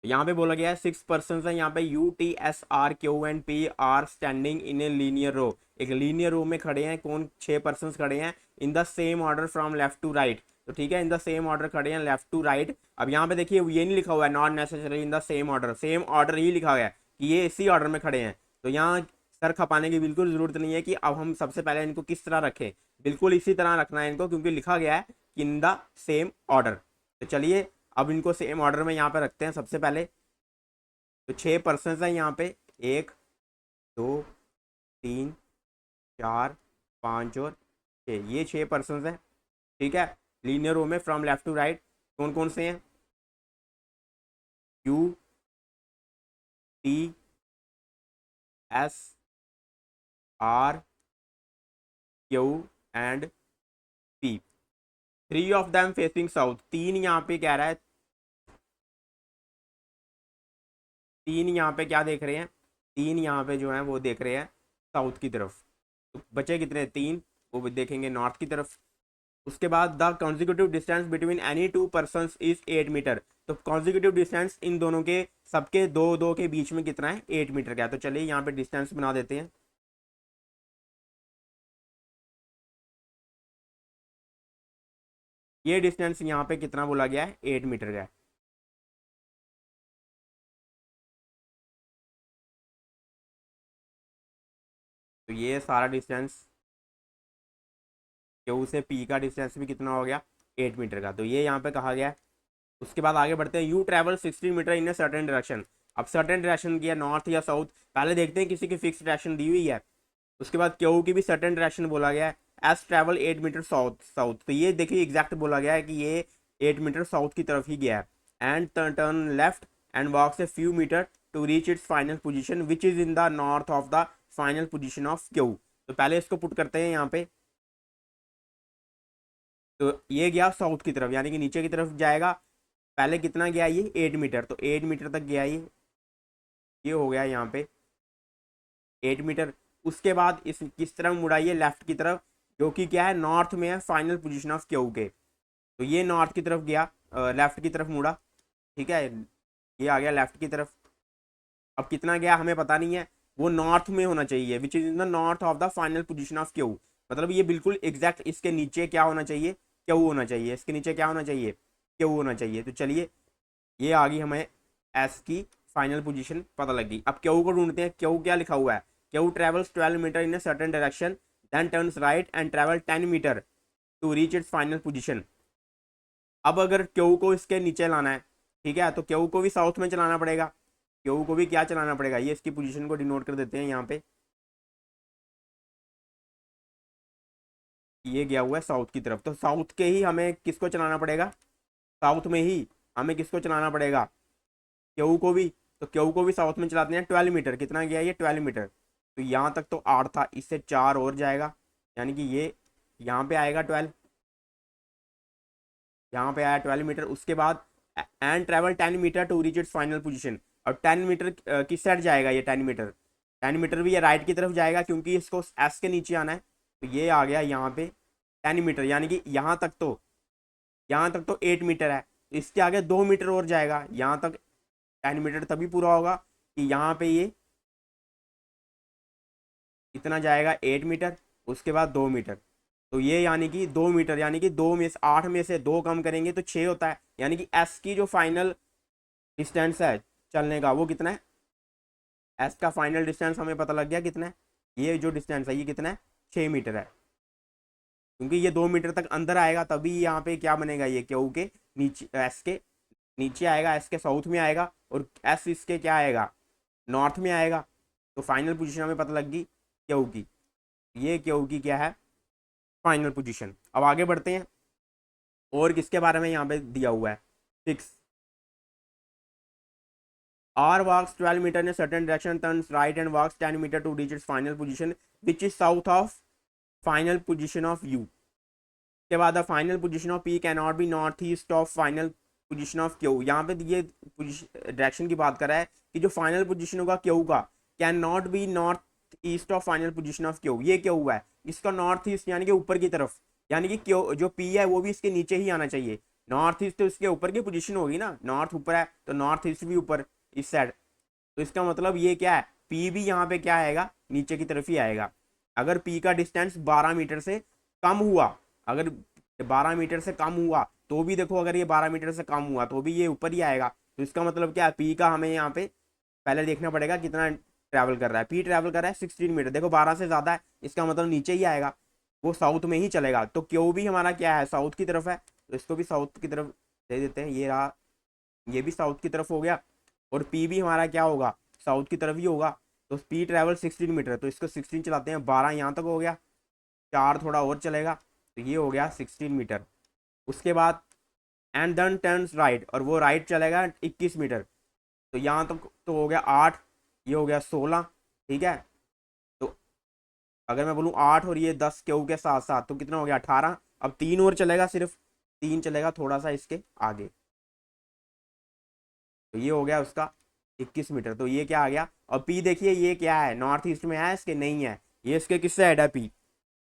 यहाँ पे बोला गया है 6 पर्सन है, यहाँ पे UTSRQNP are standing in a linear row. एक लीनियर रो में खड़े हैं कौन, 6 पर्सन खड़े हैं in the same order from left to right. तो ठीक है, इन द सेम ऑर्डर खड़े हैं लेफ्ट टू राइट। अब यहाँ पे देखिए ये नहीं लिखा हुआ है not necessary in the same order, same order ही लिखा गया है कि ये इसी ऑर्डर में खड़े हैं। तो यहाँ सर खपाने की बिल्कुल जरूरत नहीं है कि अब हम सबसे पहले इनको किस तरह रखें, बिल्कुल इसी तरह रखना है इनको, क्योंकि लिखा गया है कि इन द सेम ऑर्डर। तो चलिए अब इनको सेम ऑर्डर में यहाँ पे रखते हैं सबसे पहले। तो 6 पर्सन है यहाँ पे, 1 2 3 4 5 और 6, ये 6 पर्सन है। ठीक है, लीनियर रो में फ्रॉम लेफ्ट टू राइट कौन कौन से हैं, UTSRQ and P। 3 of them facing south, 3 यहाँ पे कह रहा है, 3 यहाँ पे क्या देख रहे हैं, 3 यहाँ पे जो है वो देख रहे हैं साउथ की तरफ। तो बचे कितने, 3, वो भी देखेंगे नॉर्थ की तरफ। उसके बाद the consecutive distance between any 2 person is 8 meter. तो कॉन्जिक्यूटिव डिस्टेंस इन दोनों के, सबके दो दो के बीच में कितना है, 8 मीटर का है। तो चलिए यहाँ पे डिस्टेंस बना देते हैं। ये डिस्टेंस यहाँ पे कितना बोला गया है, 8 मीटर का है। तो ये सारा डिस्टेंस, क्यू से पी का डिस्टेंस भी कितना हो गया, 8 मीटर का। तो ये यहाँ पे कहा गया है। उसके बाद आगे बढ़ते हैं, U travel 16 meter in a certain direction. अब सर्टेन डायरेक्शन किया, नॉर्थ या साउथ, पहले देखते हैं किसी की फिक्स डायरेक्शन दी हुई है। उसके बाद क्यू की भी सर्टेन डायरेक्शन बोला गया है, S travel 8 meter south south. तो ये देखिए एग्जैक्ट बोला गया है कि ये 8 मीटर साउथ की तरफ ही गया है। And turn left and walks a few meter to reach its final position which is in the north of the final position of Q. तो पहले इसको पुट करते हैं यहाँ पे। तो ये गया साउथ की तरफ, यानी कि नीचे की तरफ जाएगा। पहले कितना गया, ये 8 मीटर, तो 8 मीटर तक गया ये हो गया यहाँ पे 8 मीटर। उसके बाद इस किस तरफ मुड़ाइए, लेफ्ट की तरफ, जो कि क्या है, नॉर्थ में है फाइनल पोजीशन ऑफ क्यू के। तो ये नॉर्थ की तरफ गया, लेफ्ट की तरफ मुड़ा। ठीक है, ये आ गया लेफ्ट की तरफ। अब कितना गया हमें पता नहीं है, वो नॉर्थ में होना चाहिए, विच is in the north of the final position of Q. मतलब ये बिल्कुल एग्जैक्ट इसके नीचे क्या होना चाहिए, क्यू होना चाहिए। इसके नीचे क्या होना चाहिए, क्यू होना चाहिए। तो चलिए ये आ गई हमें एस की फाइनल पोजीशन पता लगी। अब क्यू को ढूंढते हैं, क्यू क्या लिखा हुआ है, Q travels 12 meter in a certain direction then turns right and travel 10 meter to reach its final position. अब अगर क्यू को इसके नीचे लाना है, ठीक है, तो क्यू को भी साउथ में चलाना पड़ेगा। क्यू को भी क्या चलाना पड़ेगा, ये इसकी पोजीशन को डिनोट कर देते हैं यहाँ पे। ये गया हुआ है साउथ की तरफ, तो साउथ के ही हमें किसको चलाना पड़ेगा, साउथ में ही हमें किसको चलाना पड़ेगा, क्यू को भी। तो क्यू को भी साउथ में चलाते हैं। 12 मीटर कितना गया, ये 12 मीटर। तो यहाँ तक तो 8 था, इससे 4 और जाएगा, यानी कि ये यहाँ पे आएगा 12, यहाँ पे आया 12 मीटर। उसके बाद and travel 10 meter to reach its final position. और 10 मीटर किस साइड जाएगा, ये 10 मीटर, 10 मीटर भी ये राइट की तरफ जाएगा, क्योंकि इसको एस के नीचे आना है। तो ये आ गया यहाँ पे 10 मीटर, यानी कि यहाँ तक तो 8 मीटर है। तो इसके आगे 2 मीटर और जाएगा, यहाँ तक 10 मीटर तभी पूरा होगा कि यहाँ पे ये कितना जाएगा, 8 मीटर, उसके बाद 2 मीटर। तो ये यानी कि 2 मीटर, यानी कि 2 में से 8 में से 2 कम करेंगे तो 6 होता है। यानी कि एस की जो फाइनल डिस्टेंस है चलने का वो कितना है, एस का फाइनल डिस्टेंस हमें पता लग गया कितना है। ये जो डिस्टेंस है ये कितना है, 6 मीटर है, क्योंकि ये 2 मीटर तक अंदर आएगा तभी यहाँ पे क्या बनेगा, ये क्यू के नीचे, एस के नीचे आएगा, एस के साउथ में आएगा, और एस इसके क्या आएगा, नॉर्थ में आएगा। तो फाइनल पोजीशन हमें पता लग गई क्यू की। ये क्यू की क्या है, फाइनल पोजीशन। अब आगे बढ़ते हैं, और किसके बारे में यहाँ पे दिया हुआ है, 6 R walks 12 meter in a certain direction, turns right and walks 10 meter to reach its final position, which is south of final position of U. के बाद the final position of P cannot be north east of final position of Q। यहाँ पे ये direction की बात कर रहा है कि जो फाइनल पोजीशन होगा Q का, can not be north east of final position of Q। ये क्या हुआ है, इसका नॉर्थ ईस्ट यानी कि ऊपर की तरफ, यानी कि क्यों जो पी है वो भी इसके नीचे ही आना चाहिए। नॉर्थ ईस्ट तो इसके ऊपर की पोजीशन होगी ना, नॉर्थ ऊपर है तो नॉर्थ ईस्ट भी ऊपर इस साइड। तो इसका मतलब ये क्या है, पी भी यहाँ पे क्या आएगा, नीचे की तरफ ही आएगा। अगर पी का डिस्टेंस 12 मीटर से कम हुआ, अगर 12 मीटर से कम हुआ तो भी देखो, अगर ये 12 मीटर से कम हुआ तो भी ये ऊपर ही आएगा। तो इसका मतलब क्या है, पी का हमें यहाँ पे पहले देखना पड़ेगा कितना ट्रैवल कर रहा है। पी ट्रैवल कर रहा है 16 मीटर, देखो 12 से ज़्यादा है, इसका मतलब नीचे ही आएगा, वो साउथ में ही चलेगा। तो क्यों भी हमारा क्या है, साउथ की तरफ है, तो इसको भी साउथ की तरफ दे देते हैं। ये रहा, ये भी साउथ की तरफ हो गया, और पी भी हमारा क्या होगा, साउथ की तरफ ही होगा। तो पी ट्रैवल 16 मीटर, तो इसको 16 चलाते हैं, 12 यहाँ तक हो गया, 4 थोड़ा और चलेगा, तो ये हो गया 16 मीटर। उसके बाद एंड देन टर्न्स राइट, और वो राइट चलेगा 21 मीटर, तो यहाँ तक तो हो गया 8, ये हो गया 16, ठीक है। तो अगर मैं बोलूँ 8 और ये 10 क्यू के साथ साथ तो कितना हो गया 18। अब 3 और चलेगा, सिर्फ 3 चलेगा थोड़ा सा इसके आगे, तो ये हो गया उसका 21 मीटर। तो ये क्या आ गया। और पी देखिए ये क्या है, नॉर्थ ईस्ट में है इसके, नहीं है, ये इसके किस साइड है, पी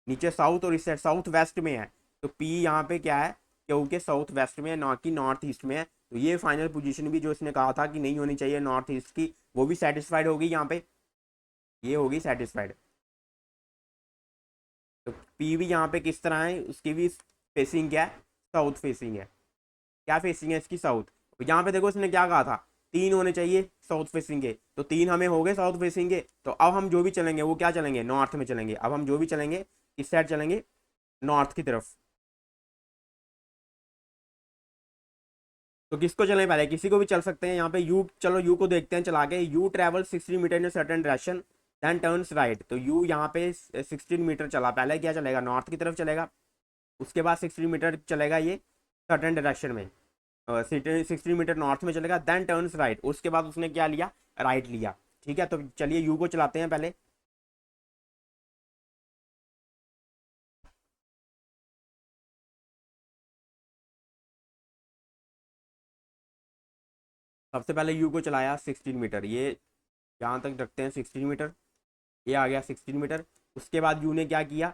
नीचे साउथ, और इस साइड साउथ वेस्ट में है। तो पी यहाँ पे क्या है, क्योंकि साउथ वेस्ट में है, ना कि नॉर्थ ईस्ट में है। तो ये फाइनल पोजीशन भी जो इसने कहा था कि नहीं होनी चाहिए नॉर्थ ईस्ट की, वो भी सेटिस्फाइड होगी यहाँ पे, ये होगी सेटिस्फाइड। तो पी भी यहाँ पे किस तरह है, उसकी भी फेसिंग क्या है, साउथ फेसिंग है। क्या फेसिंग है इसकी, साउथ। तो यहाँ पे देखो इसने क्या कहा था, 3 होने चाहिए साउथ फेसिंग के, तो 3 हमें हो गए साउथ फेसिंग के। तो अब हम जो भी चलेंगे वो क्या चलेंगे, नॉर्थ में चलेंगे। अब हम जो भी चलेंगे किस साइड चलेंगे, नॉर्थ की तरफ। तो किसको चलें, पहले किसी को भी चल सकते हैं यहाँ पे। यू, चलो यू को देखते हैं चला के। U travel 16 meter in certain direction then turns right. तो यू यहाँ पे 16 मीटर चला, पहले क्या चलेगा, नॉर्थ की तरफ चलेगा। उसके बाद 16 मीटर चलेगा ये सर्टेन डायरेक्शन में, 16 मीटर नॉर्थ में चलेगा, देन टर्न्स राइट। उसके बाद उसने क्या लिया, राइट लिया, ठीक है। तो चलिए यू को चलाते हैं पहले। सबसे पहले यू को चलाया 16 मीटर, ये यहाँ तक रखते हैं 16 मीटर, ये आ गया 16 मीटर। उसके बाद यू ने क्या किया,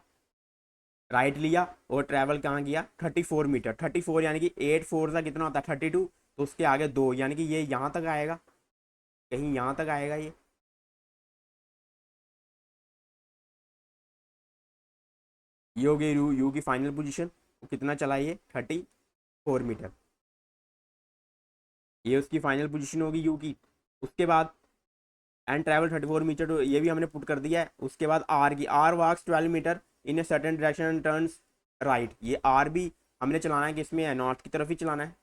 राइट लिया और ट्रैवल कहाँ किया, 34 मीटर। 34 यानी कि 8 4 का कितना होता है 32, तो उसके आगे 2, यानी कि ये यहाँ तक आएगा, कहीं यहाँ तक आएगा ये हो गई यू की फाइनल पोजीशन। वो कितना चला, ये 34 मीटर, ये उसकी फाइनल पोजीशन होगी यू की। उसके बाद एंड ट्रैवल 34 मीटर, तो ये भी हमने पुट कर दिया है। उसके बाद आर की, R walks 12 meter in a certain direction turns right. ये आर भी हमने चलाना है किसमें है, नॉर्थ की तरफ ही चलाना है।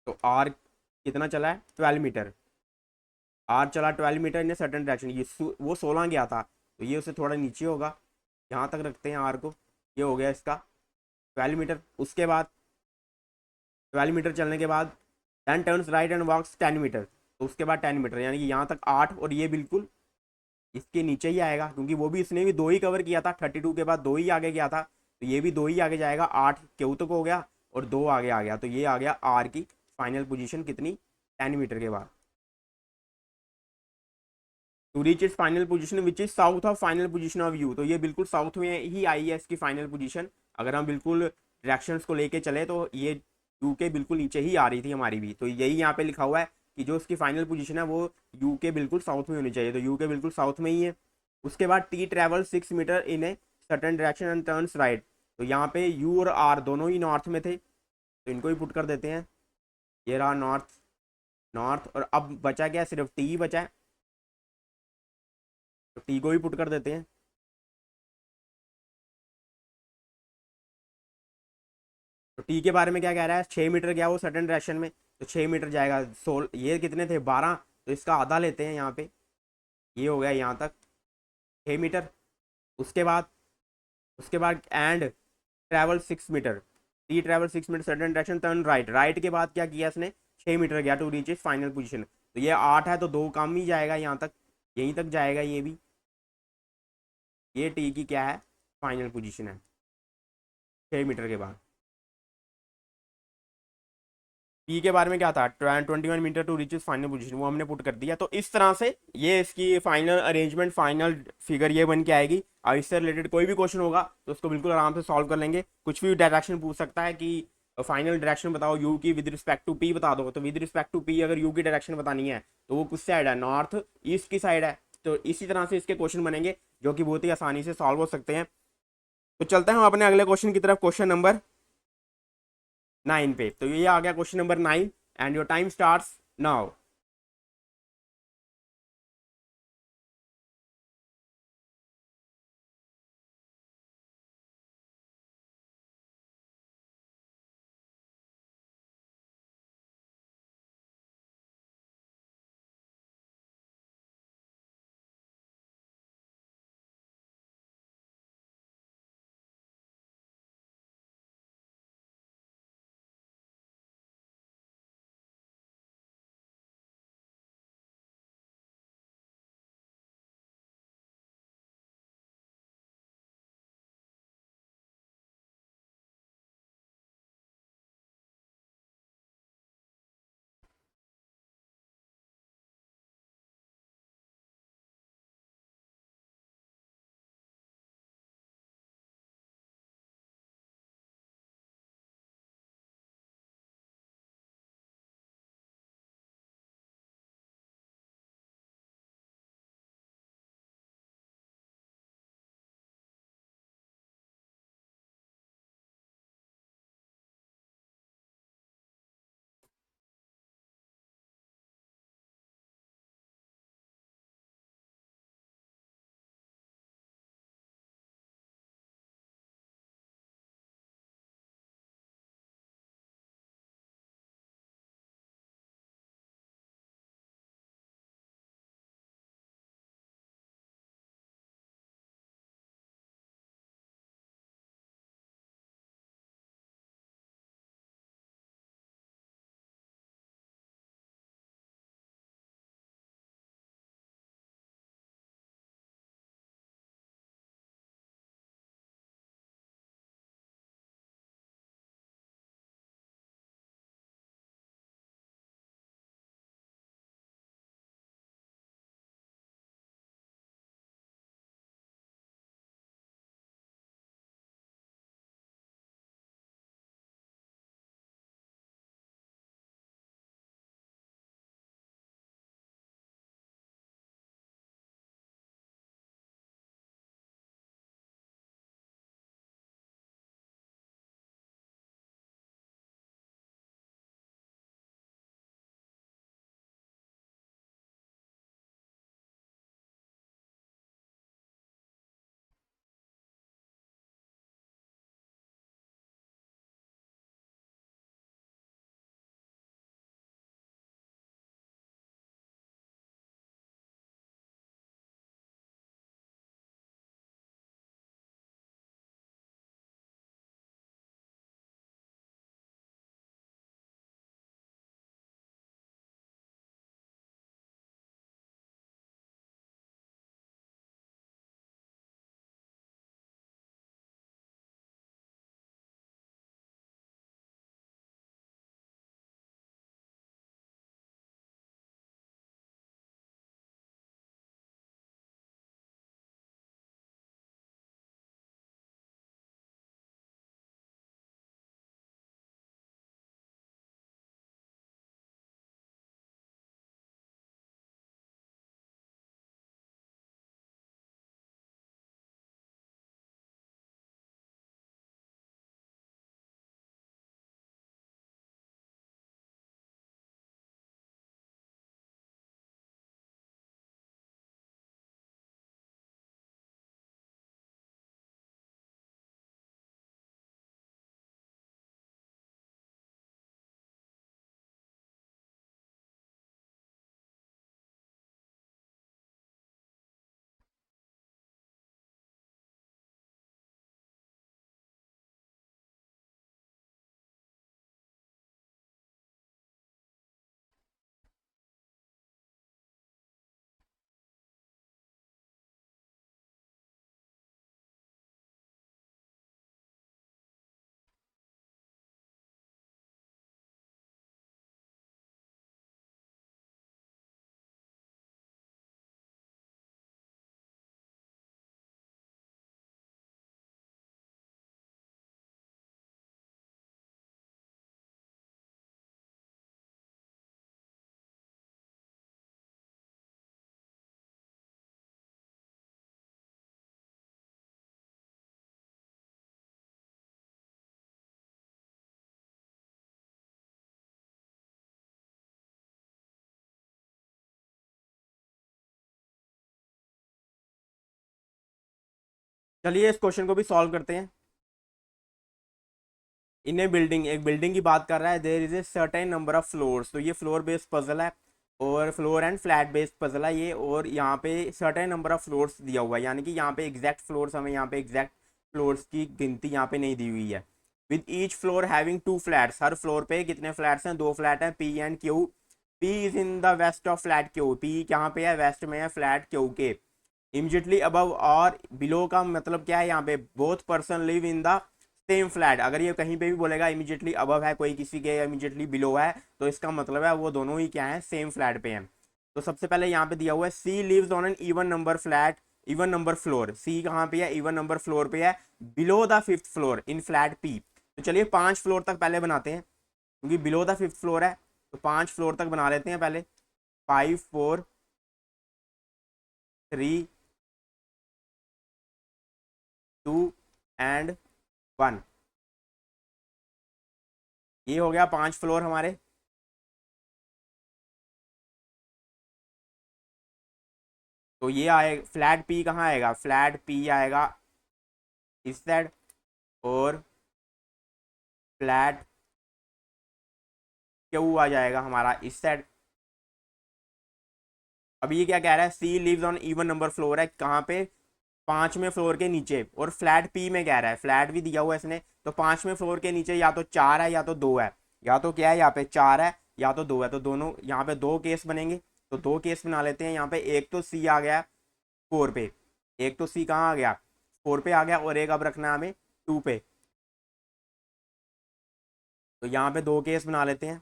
तो आर कितना चला है, 12 मीटर। आर चला 12 मीटर इन सर्टन डायरेक्शन, ये वो 16 गया था, तो ये उससे थोड़ा नीचे होगा, यहाँ तक रखते हैं आर को। ये हो गया इसका 12 मीटर। उसके बाद 12 मीटर चलने के बाद then turns right and walks 10 meter, तो उसके बाद 10 मीटर, यानी कि यहाँ तक 8, और ये बिल्कुल इसके नीचे ही आएगा, क्योंकि वो भी इसने भी 2 ही कवर किया था, 32 के बाद 2 ही आगे गया था, तो ये भी 2 ही आगे जाएगा। 8 क्यू तक हो गया और 2 आगे आ गया, तो ये आ गया आर की फाइनल पोजीशन कितनी, 10 मीटर के बाद। To reach its final position which is south of final position of U, तो ये बिल्कुल साउथ में ही आई है इसकी फाइनल पोजीशन। अगर हम बिल्कुल डायरेक्शंस को लेके चले तो ये यू के बिल्कुल नीचे ही आ रही थी हमारी भी, तो यही यहाँ पे लिखा हुआ है कि जो उसकी फाइनल पोजीशन है वो यू के बिल्कुल साउथ में होनी चाहिए, तो यू के बिल्कुल साउथ में ही है। उसके बाद T travel 6 meter in a certain direction and turns right, तो यहाँ पे यू और आर दोनों ही नॉर्थ में थे, तो इनको ही पुट कर देते हैं। ये रहा नॉर्थ, नॉर्थ, और अब बचा क्या, सिर्फ टी बचा है, तो टी को भी पुट कर देते हैं। तो टी के बारे में क्या कह रहा है, 6 मीटर गया वो सडन डायरेक्शन में, तो 6 मीटर जाएगा। ये कितने थे 12, तो इसका आधा लेते हैं यहाँ पे, ये हो गया यहाँ तक 6 मीटर। उसके बाद and travel 6 meter, T travel 6 meter certain direction turn right. Right के बाद क्या किया इसने, 6 मीटर गया to reach is final position, तो ये 8 है तो 2 कम ही जाएगा यहाँ तक, यहीं तक जाएगा ये भी। ये टी की क्या है, फाइनल पोजिशन है 6 मीटर के बाद। पी के बारे में क्या था, 21 meter to reach final position, वो हमने पुट कर दिया। तो इस तरह से ये इसकी फाइनल अरेंजमेंट, फाइनल फिगर ये बन के आएगी। और इससे रिलेटेड कोई भी क्वेश्चन होगा तो उसको बिल्कुल आराम से सॉल्व कर लेंगे। कुछ भी डायरेक्शन पूछ सकता है कि फाइनल डायरेक्शन बताओ यू की विद रिस्पेक्ट टू पी बता दो, तो विद रिस्पेक्ट टू पी अगर यू की डायरेक्शन बतानी है तो वो किस साइड है, नॉर्थ ईस्ट की साइड है। तो इसी तरह से इसके क्वेश्चन बनेंगे जो कि बहुत ही आसानी से सॉल्व हो सकते हैं। तो चलते हैं हम अपने अगले क्वेश्चन की तरफ, क्वेश्चन नंबर 9 पे। तो ये आ गया question number 9 and your time starts now. चलिए इस क्वेश्चन को भी सॉल्व करते हैं। इन ए बिल्डिंग, एक बिल्डिंग की बात कर रहा है, there is a certain number of floors. तो ये फ्लोर बेस्ड पजल है और floor and flat based puzzle है ये। और यहाँ पे सर्टेन नंबर ऑफ फ्लोर्स दिया हुआ है, यानी कि यहाँ पे एग्जैक्ट फ्लोर्स, हमें यहाँ पे एग्जैक्ट फ्लोर्स की गिनती यहाँ पे नहीं दी हुई है। With each floor having two flats, हर फ्लोर पे कितने फ्लैट्स हैं, दो फ्लैट हैं, P and Q. P is in the west of flat Q, P कहाँ पे है, वेस्ट में है फ्लैट क्यू के। इमीजिएटली अबव और बिलो का मतलब क्या है, यहाँ पे both person live in the same flat. अगर ये कहीं पे भी बोलेगा इमीडिएटली अबव है, कोई किसी के इमीडिएटली बिलो है, तो इसका मतलब है वो दोनों ही क्या है, सेम फ्लैट पे हैं। तो सबसे पहले यहाँ पे दिया हुआ है C lives on an even number flat, even number floor. C कहाँ पे है, इवन नंबर फ्लोर पे है, below the fifth floor in flat P. तो चलिए 5 फ्लोर तक पहले बनाते हैं, क्योंकि बिलो द फिफ्थ फ्लोर है, तो 5 फ्लोर तक बना लेते हैं पहले। 5 4 3 2 एंड 1। ये हो गया 5 फ्लोर हमारे। तो ये आए फ्लैट पी कहाँ आएगा, फ्लैट पी आएगा इस साइड, और फ्लैट क्यू आ जाएगा हमारा इस साइड। अब ये क्या कह रहा है, C lives on even number floor है कहाँ पे, 5वें फ्लोर के नीचे। और फ्लैट पी में कह रहा है, फ्लैट भी दिया हुआ है इसने, तो 5वें फ्लोर के नीचे या तो 4 है या तो 2 है। या तो क्या है, यहाँ पे 4 है या तो 2 है, तो दोनों यहाँ पे दो केस बनेंगे। तो दो केस बना लेते हैं यहाँ पे। एक तो सी आ गया 4 पे, एक तो सी कहाँ आ गया, 4 पे आ गया, और एक अब रखना है हमें 2 पे। तो यहाँ पे दो केस बना लेते हैं।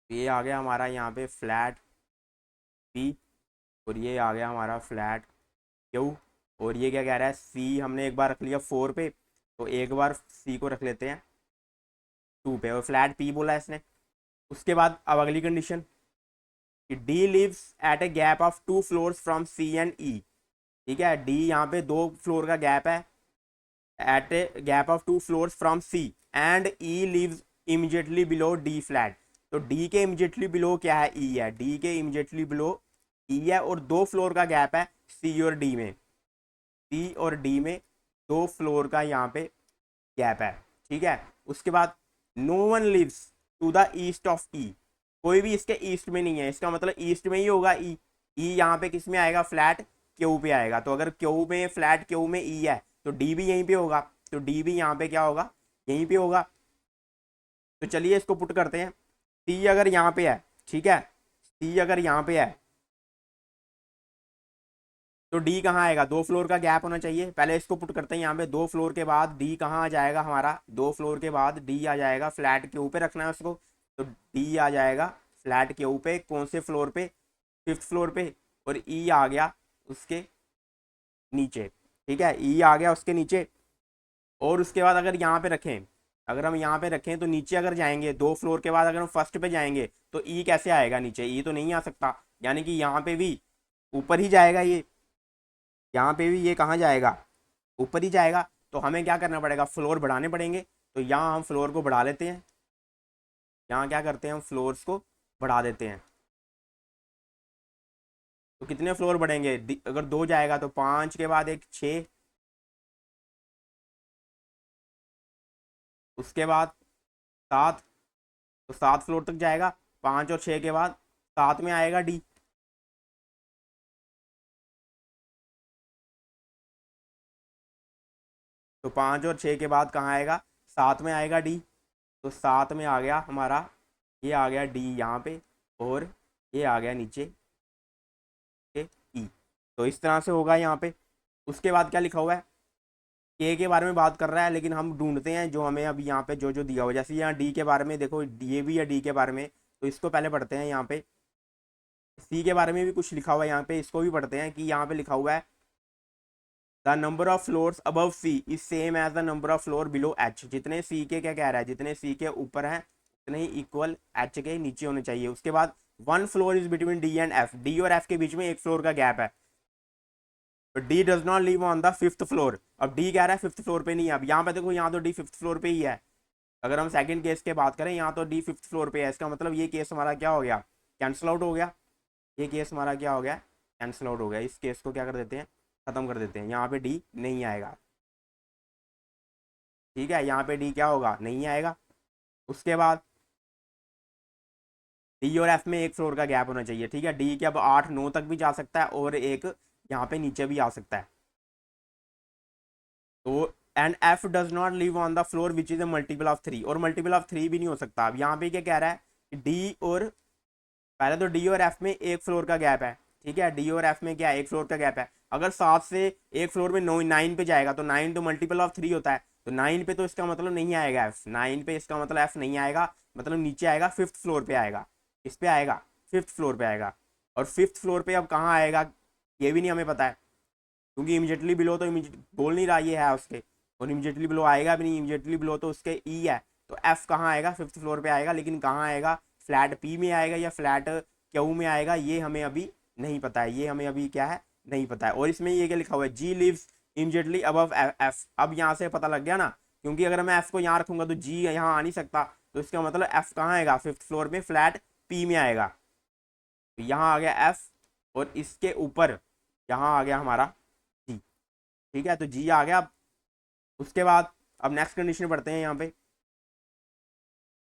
ये आ गया हमारा यहाँ पे फ्लैट पी, और ये आ गया हमारा फ्लैट क्यू। और ये क्या कह रहा है, सी हमने एक बार रख लिया 4 पे, तो एक बार सी को रख लेते हैं 2 पे, और फ्लैट पी बोला है इसने। उसके बाद अब अगली कंडीशन कि D lives at a gap of 2 floors from C and E. ठीक है, डी यहाँ पे 2 फ्लोर का गैप है, at a gap of 2 floors from C, and E lives immediately below D flat. तो डी के इमीजिएटली बिलो क्या है, ई है, डी के इमीजिएटली बिलो ई है, और 2 फ्लोर का गैप है सी और डी में, सी और डी में 2 फ्लोर का यहाँ पे गैप है। ठीक है, उसके बाद no one lives to the east of E, कोई भी इसके ईस्ट में नहीं है, इसका मतलब ईस्ट में ही होगा ई। ई यहाँ पे किस में आएगा, फ्लैट क्यू पे आएगा। तो अगर क्यू में, फ्लैट क्यू में ई है, तो डी भी यहीं पे होगा, तो डी भी यहाँ पे क्या होगा, यहीं पे होगा। तो चलिए इसको पुट करते हैं। सी अगर यहाँ पे है, ठीक है, सी अगर यहाँ पे है, तो डी कहाँ आएगा, 2 फ्लोर का गैप होना चाहिए। पहले इसको पुट करते हैं यहाँ पे, 2 फ्लोर के बाद डी कहाँ आ जाएगा हमारा, 2 फ्लोर के बाद डी आ जाएगा फ्लैट के ऊपर रखना है उसको। तो डी आ जाएगा फ्लैट के ऊपर, कौन से फ्लोर पे, 5th फ्लोर पे। और ई आ गया उसके नीचे। ठीक है, ई आ गया उसके नीचे। और उसके बाद अगर यहाँ पे रखें, अगर हम यहाँ पे रखें तो नीचे अगर जाएंगे 2 फ्लोर के बाद, अगर हम फर्स्ट पे जाएंगे तो ई कैसे आएगा नीचे, ई तो नहीं आ सकता, यानी कि यहाँ पे भी ऊपर ही जाएगा ये, यहाँ पे भी ये कहाँ जाएगा, ऊपर ही जाएगा। तो हमें क्या करना पड़ेगा, फ्लोर बढ़ाने पड़ेंगे। तो यहाँ हम फ्लोर को बढ़ा लेते हैं, यहाँ क्या करते हैं, हम फ्लोर्स को बढ़ा देते हैं। तो कितने फ्लोर बढ़ेंगे, अगर 2 जाएगा तो 5 के बाद एक 6, उसके बाद 7, तो 7 फ्लोर तक जाएगा। 5 और 6 के बाद 7 में आएगा डी। तो 5 और 6 के बाद कहाँ आएगा, 7 में आएगा डी। तो 7 में आ गया हमारा, ये आ गया डी यहाँ पे, और ये आ गया नीचे के ई। तो इस तरह से होगा यहाँ पे। उसके बाद क्या लिखा हुआ है, के बारे में बात कर रहा है, लेकिन हम ढूंढते हैं जो हमें अभी यहाँ पे जो जो दिया हुआ है। जैसे यहाँ डी के बारे में देखो, ये भी है डी के बारे में, तो इसको पहले पढ़ते हैं। यहाँ पे सी के बारे में भी कुछ लिखा हुआ है, यहाँ पे इसको भी पढ़ते हैं कि यहाँ पे लिखा हुआ है the number of floors above C is same as the number of floor below H. जितने सी के क्या कह रहा है, जितने सी के ऊपर हैं उतने ही इक्वल एच के नीचे होने चाहिए। उसके बाद one floor is between D and F, D और एफ के बीच में एक फ्लोर का गैप है। D does not live on the fifth floor. अब डी कह रहा है फिफ्थ फ्लोर पे नहीं है। अब यहाँ पे देखो, यहाँ तो डी फिफ्थ फ्लोर पे ही है। अगर हम सेकंड केस की बात करें, यहाँ तो डी फिफ्थ फ्लोर पे है। इसका मतलब ये केस हमारा क्या हो गया, कैंसिल आउट हो गया। ये केस हमारा क्या हो गया, कैंसिल आउट हो गया। इस केस को क्या कर देते हैं, खत्म कर देते हैं। यहाँ पे डी नहीं आएगा, ठीक है, यहाँ पे डी क्या होगा, नहीं आएगा। उसके बाद डी और एफ में एक फ्लोर का गैप होना चाहिए, ठीक है। डी के अब 8 9 तक भी जा सकता है और एक यहाँ पे नीचे भी आ सकता है। तो and F does not live on the floor which is a multiple of 3, और मल्टीपल ऑफ 3 भी नहीं हो सकता। अब यहाँ पे क्या कह रहा है कि डी और, पहले तो डी और एफ में एक फ्लोर का गैप है, ठीक है। डी और एफ में क्या है, एक फ्लोर का गैप है। अगर 7 से एक फ्लोर में 9 पे जाएगा तो 9 तो मल्टीपल ऑफ 3 होता है। तो 9 पे तो इसका मतलब नहीं आएगा एफ, 9 पे इसका मतलब एफ नहीं आएगा, मतलब नीचे आएगा, फिफ्थ फ्लोर पे आएगा। इस पे आएगा, फिफ्थ फ्लोर पे आएगा। और फिफ्थ फ्लोर पे अब कहाँ आएगा ये भी नहीं हमें पता है, क्योंकि इमीडिएटली बिलो तो बोल नहीं रहा ये है उसके, और इमीडिएटली बिलो आएगा भी नहीं। इमीडिएटली बिलो तो उसके ई है। तो एफ कहाँ आएगा, फिफ्थ फ्लोर पे आएगा, लेकिन कहाँ आएगा, फ्लैट पी में आएगा या फ्लैट क्यू में आएगा, ये हमें अभी नहीं पता है। ये हमें अभी क्या है, नहीं पता है। और इसमें ये क्या लिखा हुआ है, जी लिव्स इमीडिएटली अबव एफ। अब यहाँ से पता लग गया ना, क्योंकि अगर मैं एफ को यहाँ रखूंगा तो जी यहाँ आ नहीं सकता। तो इसका मतलब एफ कहाँ आएगा, फिफ्थ फ्लोर में फ्लैट पी में आएगा। तो यहाँ आ गया एफ, और इसके ऊपर यहाँ आ गया हमारा जी, ठीक है। तो जी आ गया। उसके बाद अब नेक्स्ट कंडीशन पढ़ते हैं यहाँ पे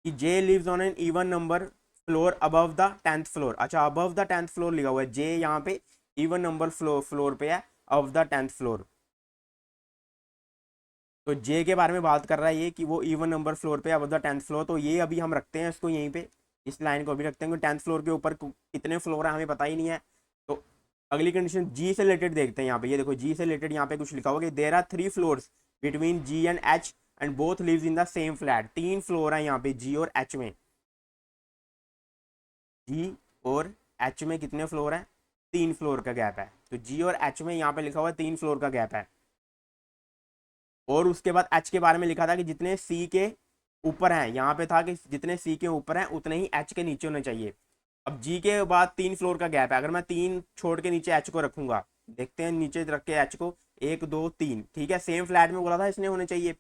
कि J lives on an even number floor above the 10th floor. अच्छा, अबव द 10th फ्लोर लिखा हुआ है, जे यहाँ पे इवन नंबर फ्लोर पे है, अबव द 10th फ्लोर। तो जे के बारे में बात कर रहा है ये कि वो इवन नंबर फ्लोर पे अबव द 10th फ्लोर। तो ये अभी हम रखते हैं इसको यहीं पे, इस लाइन को अभी रखते हैं, 10th फ्लोर के ऊपर कितने फ्लोर है हमें पता ही नहीं है। तो अगली कंडीशन जी से रिलेटेड देखते हैं। यहाँ पे ये देखो, जी से रिलेटेड यहाँ पे कुछ लिखा हुआ कि there are 3 floors between G and H and both lives in the same flat. 3 floor है यहाँ पे जी और एच में। जी और एच में कितने फ्लोर हैं, 3 फ्लोर का गैप है। तो जी और एच में यहाँ पे लिखा हुआ है 3 फ्लोर का गैप है। और उसके बाद एच के बारे में लिखा था कि जितने सी के ऊपर हैं, यहाँ पे था कि जितने सी के ऊपर हैं उतने ही एच के नीचे होने चाहिए। अब जी के बाद 3 फ्लोर का गैप है। अगर मैं 3 छोड़ के नीचे एच को रखूंगा, देखते हैं नीचे रख के एच को, 1 2 3, ठीक है। सेम फ्लैट में बोला था इसने होने चाहिए,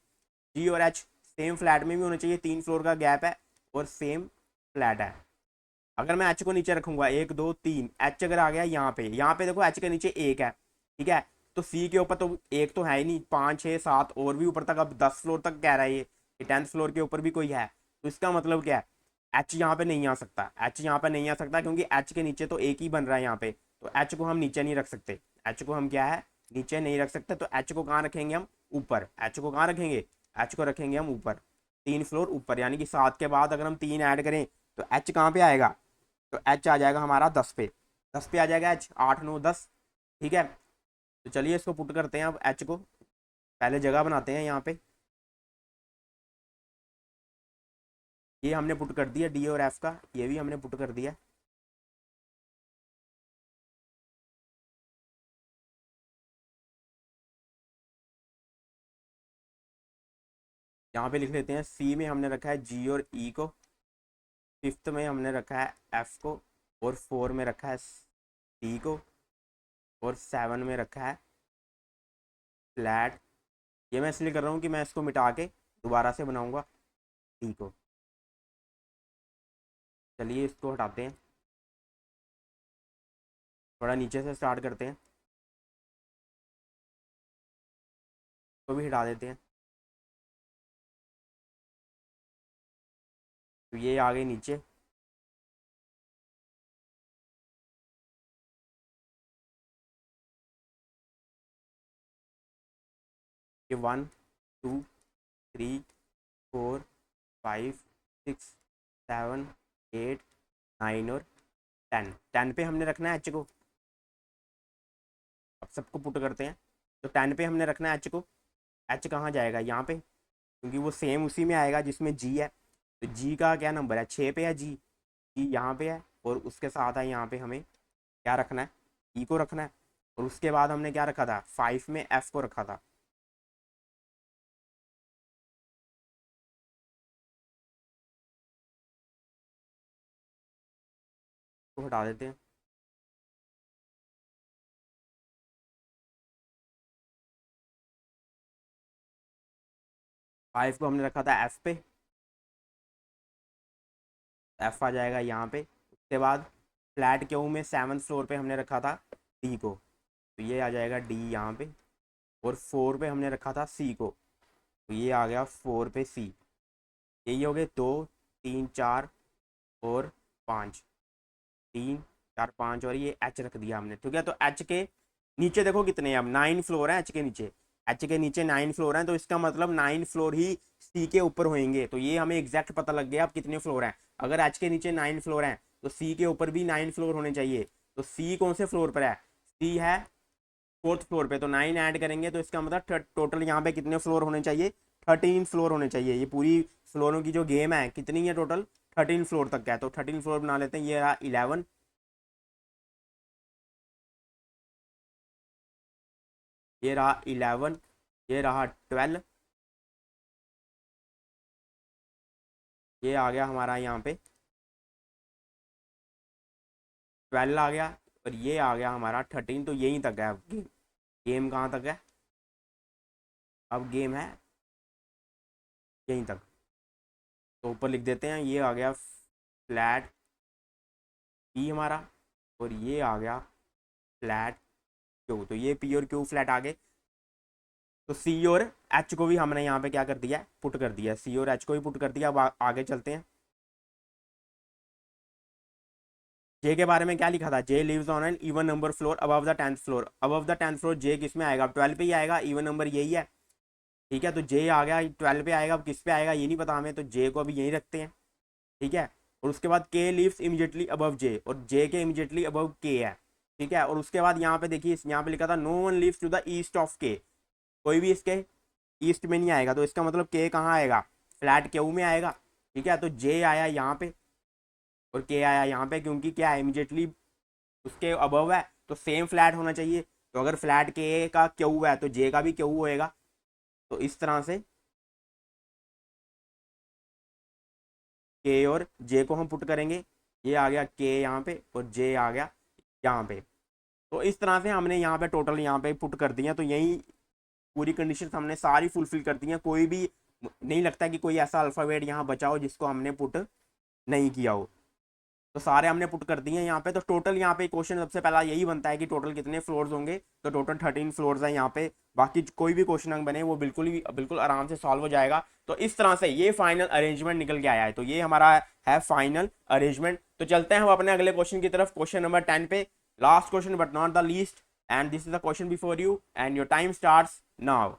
जी और एच सेम फ्लैट में भी होने चाहिए। 3 फ्लोर का गैप है और सेम फ्लैट है। अगर मैं एच को नीचे रखूंगा, 1 2 3, एच अगर आ गया यहाँ पे, यहाँ पे देखो एच के नीचे 1 है, ठीक है। तो सी के ऊपर तो एक तो है ही नहीं, 5 6 7 और भी ऊपर तक, अब 10 फ्लोर तक कह रहा है ये, 10th फ्लोर के ऊपर भी कोई है। तो इसका मतलब क्या है, एच यहाँ पे नहीं आ सकता। एच यहाँ पे नहीं आ सकता क्योंकि एच के नीचे तो एक ही बन रहा है यहाँ पे। तो एच को हम नीचे नहीं रख सकते, एच को हम क्या है, नीचे नहीं रख सकते। तो एच को कहाँ रखेंगे हम, ऊपर। एच को कहाँ रखेंगे, एच को रखेंगे हम ऊपर, 3 फ्लोर ऊपर। यानी कि 7 के बाद अगर हम 3 ऐड करें तो एच कहाँ पे आएगा, तो एच आ जाएगा हमारा 10 पे, 10 पे आ जाएगा एच, 8 9 10, ठीक है। तो चलिए इसको पुट करते हैं अब एच को, पहले जगह बनाते हैं यहाँ पे। ये हमने पुट कर दिया डी और एफ का, ये भी हमने पुट कर दिया। यहाँ पे लिख लेते हैं, सी में हमने रखा है जी और ई को, फिफ्थ में हमने रखा है एफ को, और 4 में रखा है डी को, और 7 में रखा है फ्लैट। ये मैं इसलिए कर रहा हूँ कि मैं इसको मिटा के दोबारा से बनाऊंगा डी को। चलिए इसको हटाते हैं, थोड़ा नीचे से स्टार्ट करते हैं, तो भी हटा देते हैं। तो ये आ गए नीचे, ये 1 2 3 4 5 6 7 8 9 और 10, 10 पे हमने रखना है एच को। अब सबको पुट करते हैं। तो 10 पे हमने रखना है एच को। एच कहाँ जाएगा, यहाँ पे, क्योंकि वो सेम उसी में आएगा जिसमें जी है। तो जी का क्या नंबर है, 6 पे है जी, जी यहाँ पे है। और उसके साथ है यहाँ पे हमें क्या रखना है, ई को रखना है। और उसके बाद हमने क्या रखा था, 5 में एफ को रखा था। तो हटा देते हैं। 5 को हमने रखा था एफ पे, एफ आ जाएगा यहाँ पे। उसके बाद फ्लैट क्यू में 7th फ्लोर पे हमने रखा था डी को, तो ये आ जाएगा डी यहाँ पे। और 4 पे हमने रखा था सी को, तो ये आ गया 4 पे सी। यही हो गए 2 3 4 और 5, 3 4 5, और ये एच रख दिया हमने। ठीक है, तो एच के नीचे देखो कितने हैं, अब 9 फ्लोर हैं एच के नीचे। एच के नीचे 9 फ्लोर हैं, तो इसका मतलब 9 फ्लोर ही सी के ऊपर होंगे। तो ये हमें एग्जैक्ट पता लग गया अब कितने फ्लोर हैं। अगर एच के नीचे 9 फ्लोर हैं तो सी के ऊपर भी 9 फ्लोर होने चाहिए। तो सी कौन से फ्लोर पर है, सी है 4th फ्लोर पे, तो 9 ऐड करेंगे तो इसका मतलब टोटल यहाँ पे कितने फ्लोर होने चाहिए, 13 फ्लोर होने चाहिए। ये पूरी फ्लोरों की जो गेम है कितनी है टोटल, 13 फ्लोर तक का है। तो 13 फ्लोर बना लेते हैं। ये रहा 11, ये रहा 11, ये रहा 12, ये आ गया हमारा यहाँ पे 12 आ गया, और ये आ गया हमारा 13। तो यहीं तक है अब गेम। गेम कहाँ तक है, अब गेम है यहीं तक। तो ऊपर लिख देते हैं, ये आ गया फ्लैट पी हमारा, और ये आ गया फ्लैट क्यू। तो ये पी और क्यू फ्लैट आ गए। तो सी और एच को भी हमने यहाँ पे क्या कर दिया, पुट कर दिया। सी और एच को भी पुट कर दिया। अब आगे चलते हैं। जे के बारे में क्या लिखा था, J lives on an even number floor above the 10th floor. Above the 10th floor J किस में आएगा, 12 पे ही आएगा, इवन नंबर यही है। ठीक है, तो जे आ गया 12 पे आएगा। अब किस पे आएगा ये नहीं पता हमें, तो जे को अभी यहीं रखते हैं। ठीक है, और उसके बाद के लिव्स इमीडिएटली अबव जे, और जे के इमीडिएटली अबव के है। ठीक है, और उसके बाद यहाँ पे देखिए, यहाँ पे लिखा था no one lives to the east of K, कोई भी इसके ईस्ट में नहीं आएगा। तो इसका मतलब के कहाँ आएगा, फ्लैट क्यू में आएगा। ठीक है, तो जे आया यहाँ पे और के आया यहाँ पे, क्योंकि क्या है इमीडिएटली उसके अबव है, तो सेम फ्लैट होना चाहिए। तो अगर फ्लैट के का क्यू है तो जे का भी क्यू होएगा। तो इस तरह से के और जे को हम पुट करेंगे। ये आ गया के यहाँ पे और जे आ गया यहाँ पे। तो इस तरह से हमने यहाँ पे टोटल यहाँ पे पुट कर दिया। तो यही पूरी कंडीशन हमने सारी फुलफिल कर दी हैं। कोई भी नहीं लगता कि कोई ऐसा अल्फ़ाबेट यहाँ बचा हो जिसको हमने पुट नहीं किया हो। तो सारे हमने पुट कर दिए हैं यहाँ पे। तो टोटल यहाँ पे क्वेश्चन सबसे पहला यही बनता है कि टोटल कितने फ्लोर्स होंगे। तो टोटल 13 फ्लोर्स है यहाँ पे। बाकी कोई भी क्वेश्चन अंक बने वो बिल्कुल आराम से सॉल्व हो जाएगा। तो इस तरह से ये फाइनल अरेंजमेंट निकल के आया है। तो ये हमारा है फाइनल अरेंजमेंट। तो चलते हैं हम अपने अगले क्वेश्चन की तरफ, क्वेश्चन नंबर 10 पे। Last question but not the least, and this is the question before you and your time starts now.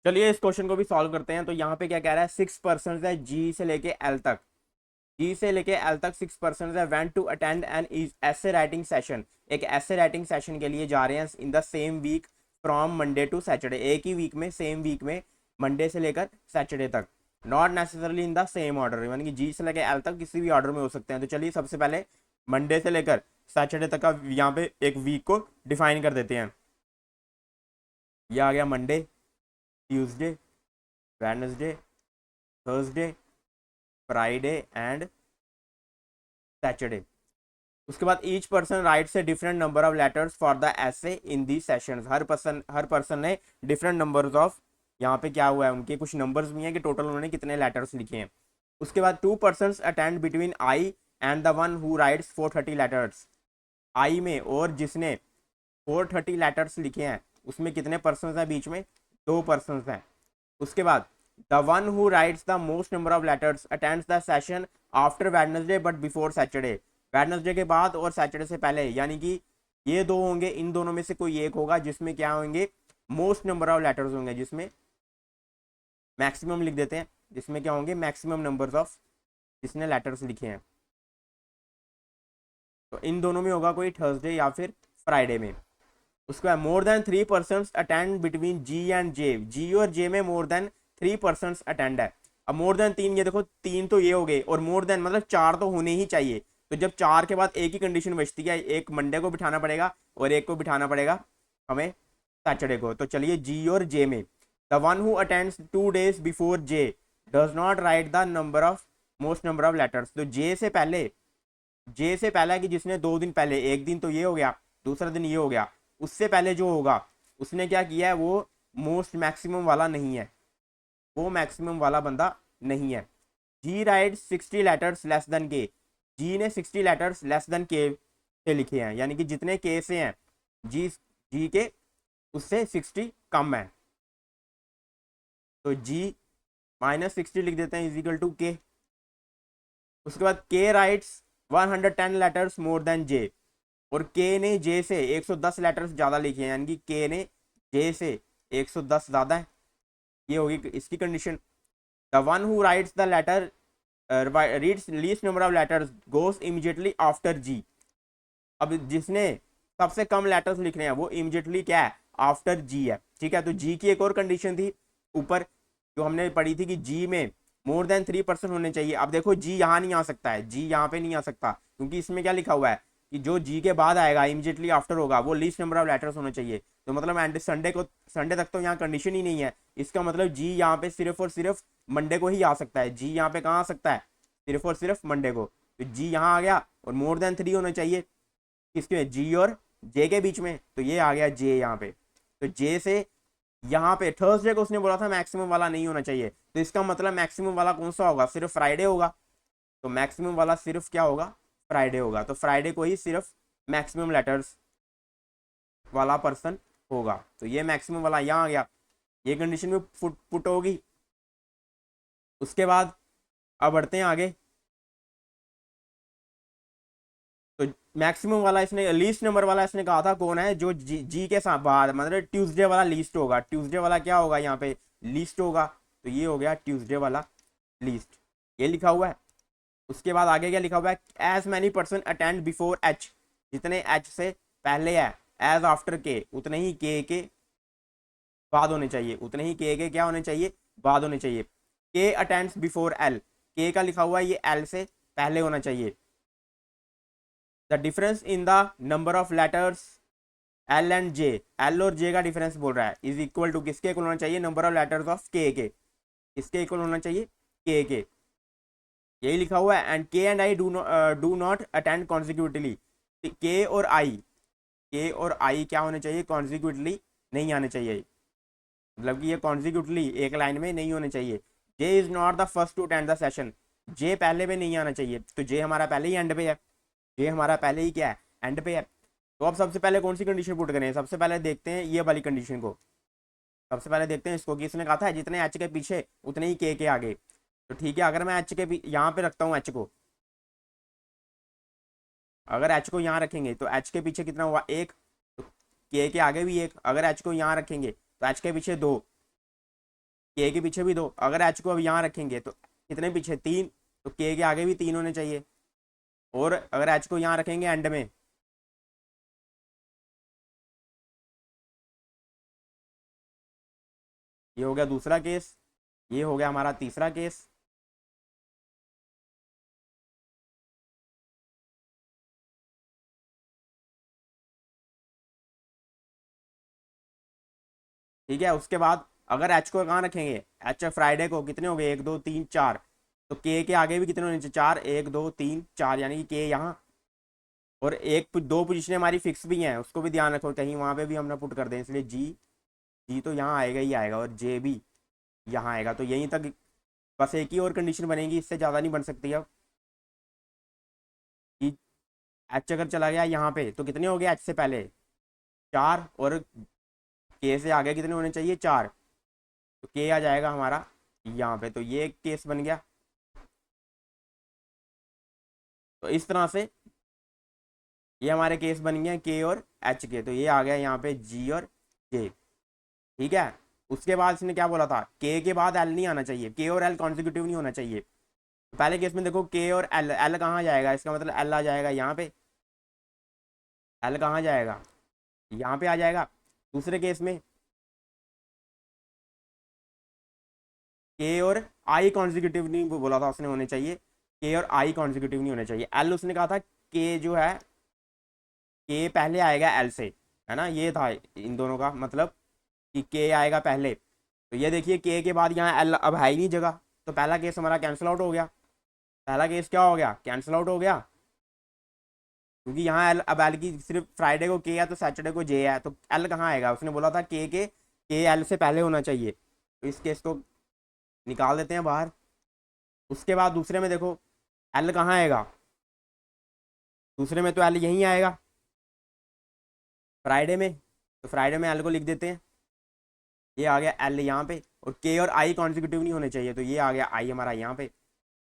चलिए इस क्वेश्चन को भी सॉल्व करते हैं। तो यहाँ पे क्या कह रहा है, 6 पर्सन है जी से लेके एल तक, जी से लेके एल तक 6 पर्सन है went to attend an essay writing session, एक ऐसे राइटिंग सेशन के लिए जा रहे हैं in the same week from Monday to Saturday, एक ही वीक में, सेम वीक में, मंडे से लेकर सैटरडे तक, not necessarily in the same order, यानी कि जी से लेकर एल तक किसी भी ऑर्डर में हो सकते हैं। तो चलिए सबसे पहले मंडे से लेकर सैटरडे तक का यहाँ पे एक वीक को डिफाइन कर देते हैं। यह आ गया Monday, Tuesday, Wednesday, Thursday, Friday and Saturday. उसके बाद each person writes a different number of letters for the essay in the sessions, her person ने डिफरेंट नंबर्स ऑफ, यहाँ पे क्या हुआ है, उनके कुछ नंबर्स भी हैं कि टोटल उन्होंने कितने लेटर्स लिखे हैं। उसके बाद 2 person attend between I and the one who writes 430 letters, I में और जिसने 430 लेटर्स लिखे हैं उसमें कितने पर्सन हैं बीच में, 2 पर्सन हैं। उसके बाद the one who writes the most number of letters attends the session after Wednesday but before Saturday, Wednesday के बाद और सैटरडे से पहले, यानी कि ये दो होंगे, इन दोनों में से कोई एक होगा जिसमें क्या होंगे, मोस्ट नंबर ऑफ लेटर्स होंगे, जिसमें मैक्सिमम लिख देते हैं, जिसमें क्या होंगे, मैक्सिमम नंबर्स ऑफ जिसने लेटर्स लिखे हैं। तो इन दोनों में होगा कोई थर्सडे या फिर फ्राइडे में। उसके बाद more than 3 person attend between G and J, G और जे में मोर देन 3 पर्सन अटेंड है। अब मोर देन 3, ये देखो 3 तो ये हो गए, और मोर देन मतलब 4 तो होने ही चाहिए। तो जब 4 के बाद एक ही कंडीशन बचती है, एक मंडे को बिठाना पड़ेगा और एक को बिठाना पड़ेगा हमें सैटरडे को। तो चलिए जी और जे में, the one who attends 2 days before J does not right the number of most number of letters. तो जे से पहले, जे से पहला कि जिसने 2 दिन पहले, एक दिन तो ये हो गया, दूसरा दिन ये हो गया, उससे पहले जो होगा उसने क्या किया है, वो मोस्ट मैक्सिमम वाला नहीं है, वो मैक्सिमम वाला बंदा नहीं है। जी राइट 60 लेटर्स लेस देन के, जी ने 60 लेटर्स लेस देन के से लिखे हैं, यानी कि जितने के से हैं जी, जी के उससे 60 कम है। तो जी -60 लिख देते हैं इजिकल टू के। उसके बाद के राइट्स 110 लेटर्स मोर देन जे, और के ने जे से 110 लेटर्स ज़्यादा लिखे हैं, यानी कि के ने जे से 110 ज़्यादा है, ये होगी इसकी condition. The one who writes the letter reads least number of letters goes immediately after G, अब जिसने सबसे कम लेटर्स लिखने हैं वो इमीडिएटली क्या है, आफ्टर जी है, ठीक है। तो जी की एक और कंडीशन थी ऊपर जो हमने पढ़ी थी कि जी में मोर देन 3 पर्सन होने चाहिए। अब देखो जी यहाँ नहीं आ सकता है, जी यहाँ पे नहीं आ सकता, क्योंकि इसमें क्या लिखा हुआ है कि जो जी के बाद आएगा इमीडिएटली आफ्टर होगा वो लीस्ट नंबर ऑफ लेटर्स होने चाहिए। तो मतलब एंड संडे को, संडे तक तो यहाँ कंडीशन ही नहीं है, इसका मतलब जी यहाँ पे सिर्फ और सिर्फ मंडे को ही आ सकता है। जी यहाँ पे कहाँ आ सकता है, सिर्फ और सिर्फ मंडे को। तो जी यहाँ आ गया, और मोर देन 3 होना चाहिए किसके, जी और जे के बीच में, तो ये आ गया जे यहाँ पे। तो जे से यहाँ पे थर्सडे को उसने बोला था मैक्सिमम वाला नहीं होना चाहिए, तो इसका मतलब मैक्सिमम वाला कौन सा होगा, सिर्फ फ्राइडे होगा। तो मैक्सिमम वाला सिर्फ क्या होगा, फ्राइडे होगा। तो फ्राइडे को ही सिर्फ मैक्सिमम लेटर्स वाला पर्सन होगा। तो ये मैक्सिमम वाला यहाँ आ गया, ये कंडीशन में पुट होगी। उसके बाद अब बढ़ते हैं आगे। तो मैक्सिमम वाला इसने, लीस्ट नंबर वाला इसने कहा था कौन है, जो जी के साथ बाद, मतलब ट्यूसडे वाला लीस्ट होगा। ट्यूसडे वाला क्या होगा, यहाँ पे लीस्ट होगा, तो ये हो गया ट्यूसडे वाला लीस्ट, ये लिखा हुआ है। उसके बाद आगे क्या लिखा हुआ है, as many person attend before H, जितने एच से पहले है, एज आफ्टर के, उतने ही के बाद होने चाहिए, उतने ही के क्या होने चाहिए, बाद होने चाहिए। के अटेंड्स बिफोर एल, के का लिखा हुआ है ये एल से पहले होना चाहिए। The difference in the number of letters L and J, L और जे का डिफरेंस बोल रहा है, इज इक्वल टू किसके इक्वल होना चाहिए, नंबर ऑफ लेटर्स ऑफ के, किसके इक्वल होना चाहिए, के, यही लिखा हुआ है। And K and I do not attend consecutively, K और आई क्या होने चाहिए, कॉन्सिक्यूटिवली नहीं आने चाहिए, मतलब कि ये कॉन्सिक्यूटिवली एक लाइन में नहीं होने चाहिए। J is not the first to attend the session, J पहले में नहीं आना चाहिए, तो जे हमारा पहले ही एंड पे है, ये हमारा पहले ही क्या है, एंड पे है। तो अब सबसे पहले कौन सी कंडीशन पुट करें, सबसे पहले देखते हैं ये वाली कंडीशन को, सबसे पहले देखते हैं इसको कि इसने कहा था जितने एच के पीछे उतने ही के आगे। तो ठीक है, अगर मैं एच के यहाँ पे रखता हूँ एच को, अगर एच को यहाँ रखेंगे तो एच के पीछे कितना हुआ, एक, तो के आगे भी एक, अगर एच को यहाँ रखेंगे तो एच के पीछे 2, के के पीछे भी 2, अगर एच को अब यहाँ रखेंगे तो कितने पीछे 3, तो के आगे भी 3 होने चाहिए। और अगर एच को यहाँ रखेंगे एंड में, ये हो गया दूसरा केस, ये हो गया हमारा तीसरा केस। ठीक है, उसके बाद अगर एच को कहाँ रखेंगे, एच फ्राइडे को कितने हो गए 1 2 3 4, तो के आगे भी कितने होने चाहिए 4, 1 2 3 4, यानी कि के यहाँ। और एक दो पोजीशन हमारी फिक्स भी हैं, उसको भी ध्यान रखो कहीं वहाँ पे भी हम ना पुट कर दें, इसलिए जी, जी तो यहाँ आएगा ही आएगा और जे भी यहाँ आएगा। तो यहीं तक बस एक ही और कंडीशन बनेगी, इससे ज़्यादा नहीं बन सकती अब, कि एच अगर चला गया यहाँ पे तो कितने हो गए एच से पहले 4, और के से आगे कितने होने चाहिए 4, तो के आ जाएगा हमारा यहाँ पे। तो ये एक केस बन गया। तो इस तरह से ये हमारे केस बन गए के और एच के, तो ये आ गया यहाँ पे जी और जे। ठीक है, उसके बाद इसने क्या बोला था, के बाद एल नहीं आना चाहिए, के और एल कॉन्जिक्यूटिव नहीं होना चाहिए। तो पहले केस में देखो के और एल, एल कहाँ जाएगा, इसका मतलब एल आ जाएगा यहाँ पे, एल कहाँ जाएगा यहाँ पे आ जाएगा। दूसरे केस में के और आई कॉन्जिक्यूटिव नहीं बोला था उसने होने चाहिए, के और आई कॉन्जिक्यूटिव नहीं होने चाहिए। एल उसने कहा था के जो है, के पहले आएगा एल से, है ना, ये था इन दोनों का मतलब कि के आएगा पहले। तो ये देखिए के बाद यहाँ एल अब है ही नहीं जगह, तो पहला केस हमारा कैंसिल आउट हो गया। पहला केस क्या हो गया, कैंसिल आउट हो गया, क्योंकि यहाँ एल, अब एल की सिर्फ फ्राइडे को के है तो सैटरडे को जे है, तो एल कहाँ आएगा, उसने बोला था के एल से पहले होना चाहिए, तो इस केस को निकाल देते हैं बाहर। उसके बाद दूसरे में देखो एल कहाँ आएगा, दूसरे में तो एल यहीं आएगा फ्राइडे में, तो फ्राइडे में एल को लिख देते हैं, ये आ गया एल यहाँ पे। और के और आई कॉन्जिक्यूटिव नहीं होने चाहिए, तो ये आ गया आई हमारा यहाँ पे।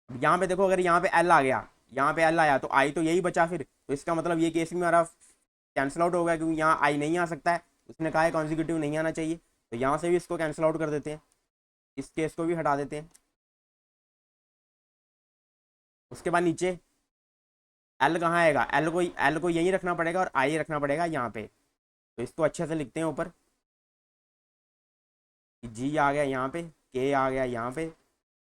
अब यहाँ पे देखो अगर यहाँ पे एल आ गया, यहाँ पे एल आया तो आई तो यही बचा फिर, तो इसका मतलब ये केस भी हमारा कैंसिल आउट हो गया, क्योंकि यहाँ आई नहीं आ सकता है, उसने कहा है कॉन्जिक्यूटिव नहीं आना चाहिए, तो यहाँ से भी इसको कैंसिल आउट कर देते हैं, इस केस को भी हटा देते हैं। उसके बाद नीचे एल कहाँ आएगा, एल को यहीं रखना पड़ेगा और आई रखना पड़ेगा यहाँ पे, तो इसको अच्छे से लिखते हैं ऊपर, जी आ गया यहाँ पे, के आ गया यहाँ पे,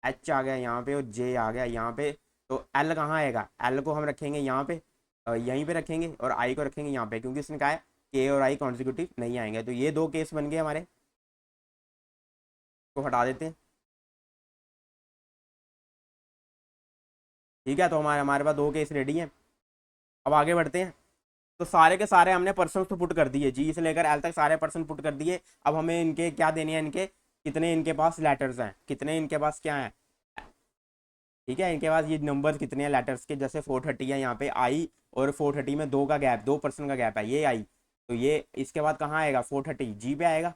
एच आ गया यहाँ पे और जे आ गया यहाँ पे। तो एल कहाँ आएगा, एल को हम रखेंगे यहाँ पे, यहीं पे रखेंगे, और आई को रखेंगे यहाँ पे, क्योंकि उसने कहा है के और आई कॉन्जिक्यूटिव नहीं आएंगे। तो ये दो केस बन गए हमारे, को हटा देते हैं। ठीक है, तो हमारे हमारे पास दो केस रेडी हैं। अब आगे बढ़ते हैं। तो सारे के सारे हमने पर्सन तो पुट कर दिए, जी से लेकर एल तक सारे पर्सन पुट कर दिए। अब हमें इनके क्या देने हैं, इनके कितने इनके पास लेटर्स हैं, कितने इनके पास क्या है। ठीक है, इनके पास ये नंबर कितने हैं लेटर्स के, जैसे 430 है यहाँ पे आई, और 430 में 2 का गैप, 2% का गैप है, ये आई, तो ये इसके बाद कहाँ आएगा 430 जी पे आएगा।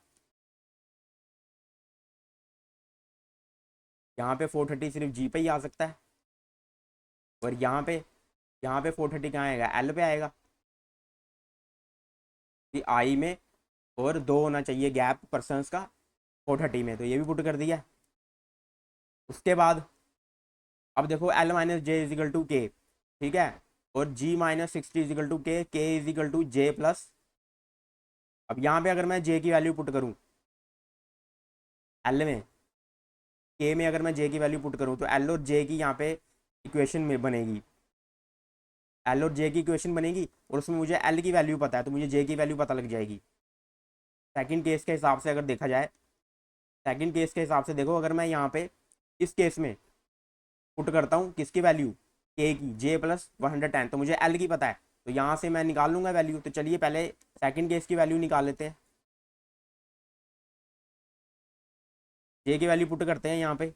यहाँ पे 430 सिर्फ जी पे ही आ सकता है, और यहाँ पे 430 कहाँ आएगा, एल पे आएगा, कि आई में और 2 होना चाहिए गैप पर्सनस का 430 में, तो ये भी पुट कर दिया। उसके बाद अब देखो L minus J equal to K, ठीक है, और G minus 60 equal to K equal to J plus. अब यहाँ पे अगर मैं जे की वैल्यू पुट करूँ एल में, के में अगर मैं जे की वैल्यू पुट करूँ, तो एल और जे की यहाँ पे इक्वेशन में बनेगी, एल और जे की इक्वेशन बनेगी, और उसमें मुझे एल की वैल्यू पता है, तो मुझे जे की वैल्यू पता लग जाएगी। सेकंड केस के हिसाब से अगर देखा जाए, सेकंड केस के हिसाब से देखो, अगर मैं यहाँ पे इस केस में पुट करता हूँ किसकी वैल्यू, के की, जे प्लस 110, तो मुझे एल की पता है, तो यहाँ से मैं निकाल लूँगा वैल्यू। तो चलिए पहले सेकंड केस की वैल्यू निकाल लेते हैं, जे की वैल्यू पुट करते हैं यहाँ पे,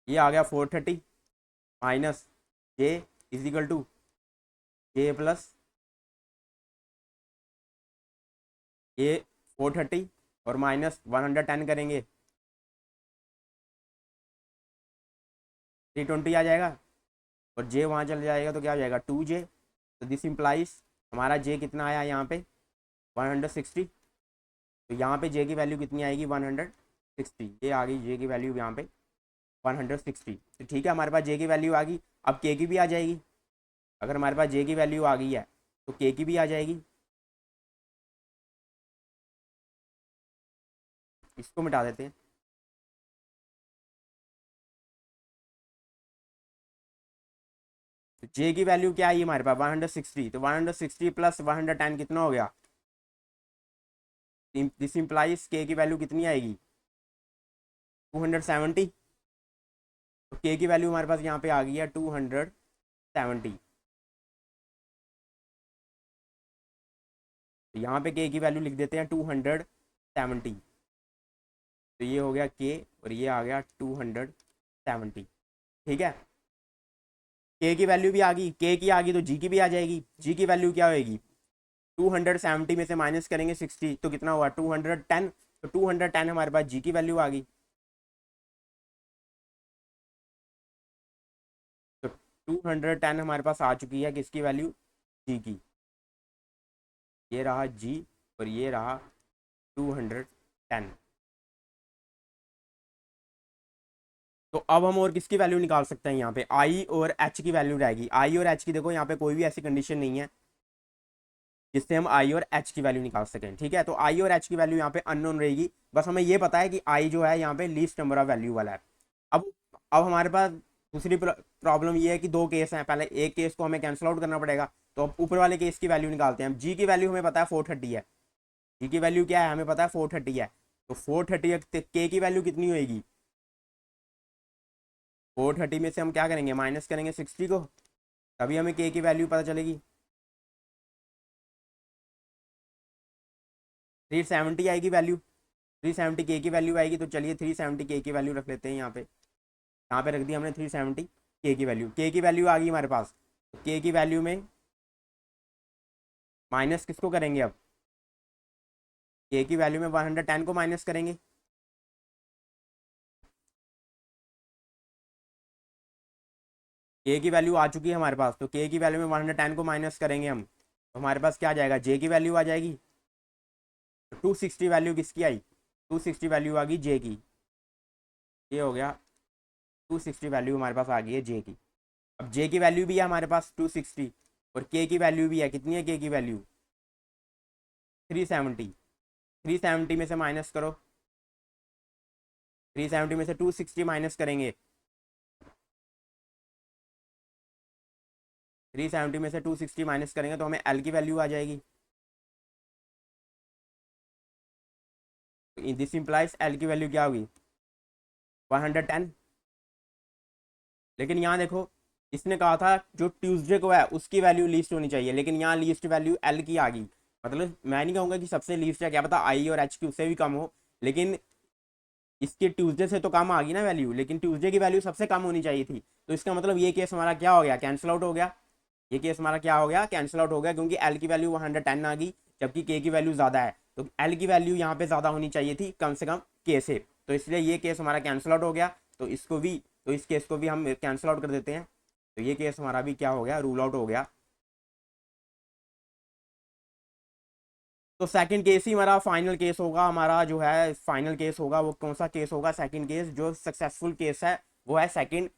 ये आ गया 430 minus J equal to J plus ये 430 और माइनस 110 करेंगे 320 आ जाएगा, और जे वहाँ चल जाएगा तो क्या हो जाएगा 2J। तो दिस इम्प्लाइज हमारा जे कितना आया यहाँ पे 160, तो यहाँ पे जे की वैल्यू कितनी आएगी 160, ये आ गई जे की वैल्यू यहाँ पे 160। तो ठीक है, हमारे पास जे की वैल्यू आ गई। अब के की भी आ जाएगी। अगर हमारे पास जे की वैल्यू आ गई है तो के की भी आ जाएगी। इसको मिटा देते हैं। तो जे की वैल्यू क्या आई हमारे पास 160, तो 160 प्लस 110 कितना हो गया। दिस इंप्लाइज के की वैल्यू कितनी आएगी 270। तो के की वैल्यू हमारे पास यहाँ पे आ गई है 270। तो यहाँ पे के की वैल्यू लिख देते हैं 270। तो ये हो गया के और ये आ गया 270। ठीक है, के की वैल्यू भी आ गई, के की आ गई तो जी की भी आ जाएगी। जी की वैल्यू क्या होएगी 270 में से माइनस करेंगे 60 तो कितना हुआ 210। तो 210 हमारे पास जी की वैल्यू आ गई। तो 210 हमारे पास आ चुकी है किसकी वैल्यू जी की। ये रहा जी और ये रहा 210। तो अब हम और किसकी वैल्यू निकाल सकते हैं, यहाँ पे आई और एच की वैल्यू रहेगी। आई और एच की देखो यहाँ पे कोई भी ऐसी कंडीशन नहीं है जिससे हम आई और एच की वैल्यू निकाल सकें। ठीक है, तो आई और एच की वैल्यू यहाँ पे अननोन रहेगी। बस हमें ये पता है कि आई जो है यहाँ पे लीस्ट नंबर ऑफ वैल्यू वाला है। अब हमारे पास दूसरी प्रॉब्लम ये है कि दो केस हैं। पहले एक केस को हमें कैंसिल आउट करना पड़ेगा। तो अब ऊपर वाले केस की वैल्यू निकालते हैं। जी की वैल्यू हमें पता है 430 है। जी की वैल्यू क्या है हमें पता है 430 है। तो 430 के की वैल्यू कितनी होगी 430 में से हम क्या करेंगे माइनस करेंगे 60 को, तभी हमें के की वैल्यू पता चलेगी। 370 आएगी वैल्यू, 370 के की वैल्यू आएगी। तो चलिए 370 के की वैल्यू रख लेते हैं यहाँ पे रख दी हमने 370 के की वैल्यू। के की वैल्यू आ गई हमारे पास। तो के की वैल्यू में माइनस किसको करेंगे अब के की वैल्यू में 110 को माइनस करेंगे। के की वैल्यू आ चुकी है हमारे पास। तो के की वैल्यू में 110 को माइनस करेंगे हम, तो हमारे पास क्या आ जाएगा जे की वैल्यू आ जाएगी। 260 वैल्यू किसकी आई 260 वैल्यू आ गई जे की। ये हो गया 260 वैल्यू हमारे पास आ गई है जे की। अब जे की वैल्यू भी है हमारे पास 260 और के की वैल्यू भी है। कितनी है के की वैल्यू 370। 370 में से माइनस करो, 370 में से 260 माइनस करेंगे, 370 में से 260 माइनस करेंगे तो हमें एल की वैल्यू आ जाएगी। दिस इंप्लाइज एल की वैल्यू क्या होगी 110। लेकिन यहाँ देखो इसने कहा था जो ट्यूसडे को है उसकी वैल्यू लीस्ट होनी चाहिए, लेकिन यहाँ लीस्ट वैल्यू एल की आ गई। मतलब मैं नहीं कहूँगा कि सबसे लीस्ट है, क्या पता आई और एच की उससे भी कम हो, लेकिन इसके ट्यूसडे से तो कम आ गई ना वैल्यू, लेकिन ट्यूसडे की वैल्यू सबसे कम होनी चाहिए थी। तो इसका मतलब ये केस हमारा क्या हो गया कैंसिल आउट हो गया। ये केस हमारा क्या हो गया कैंसिल आउट हो गया, क्योंकि एल की वैल्यू 110 आ गई जबकि के की वैल्यू ज़्यादा है। तो एल की वैल्यू यहाँ पे ज़्यादा होनी चाहिए थी कम से कम के से। तो इसलिए ये केस हमारा कैंसिल आउट हो गया। तो इसको भी तो इस केस को भी हम कैंसिल आउट कर देते हैं। तो ये केस हमारा भी क्या हो गया रूल आउट हो गया। तो सेकंड केस ही हमारा फाइनल केस होगा। हमारा जो है फाइनल केस होगा वो कौन सा केस होगा सेकंड केस जो सक्सेसफुल केस है वो है सेकंड।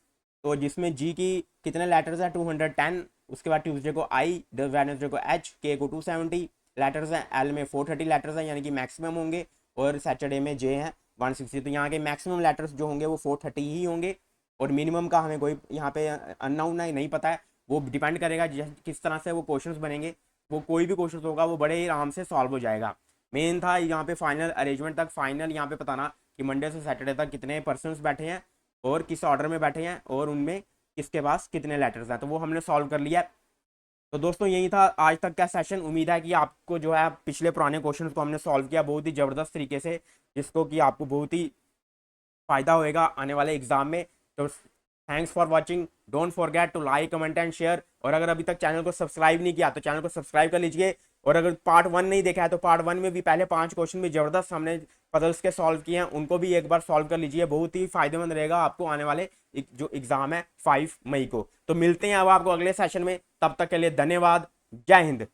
तो जिसमें जी की कितने लेटर्स है 210, उसके बाद ट्यूसडे को आई, वेडनेसडे को एच, के को 270 लेटर्स हैं, एल में 430 लेटर्स हैं यानी कि मैक्सिमम होंगे, और सैटरडे में जे है 160। तो यहाँ के मैक्सिमम लेटर्स जो होंगे वो 430 ही होंगे, और मिनिमम का हमें कोई यहाँ पे अननाउन नहीं पता है। वो डिपेंड करेगा किस तरह से वो क्वेश्चंस बनेंगे। वो कोई भी क्वेश्चन होगा वो बड़े ही आराम से सॉल्व हो जाएगा। मेन था यहाँ पे फाइनल अरेंजमेंट तक, फाइनल यहाँ पे बताना कि मंडे से सैटरडे तक कितने पर्सनस बैठे हैं और किस ऑर्डर में बैठे हैं और उनमें किसके पास कितने लेटर्स हैं, तो वो हमने सॉल्व कर लिया। तो दोस्तों यही था आज तक का सेशन। उम्मीद है कि आपको जो है पिछले पुराने क्वेश्चन को हमने सॉल्व किया बहुत ही ज़बरदस्त तरीके से, जिसको कि आपको बहुत ही फ़ायदा होएगा आने वाले एग्जाम में। तो thanks for watching, don't forget to like comment and share. और अगर अभी तक चैनल को सब्सक्राइब नहीं किया तो चैनल को सब्सक्राइब कर लीजिए। और अगर पार्ट 1 नहीं देखा है तो पार्ट 1 में भी पहले 5 क्वेश्चन भी ज़बरदस्त हमने पजल्स के सॉल्व किए हैं, उनको भी एक बार सॉल्व कर लीजिए। बहुत ही फायदेमंद रहेगा आपको आने वाले जो एग्ज़ाम है 5 मई को। तो मिलते हैं अब आपको अगले सेशन में, तब तक के लिए धन्यवाद। जय हिंद।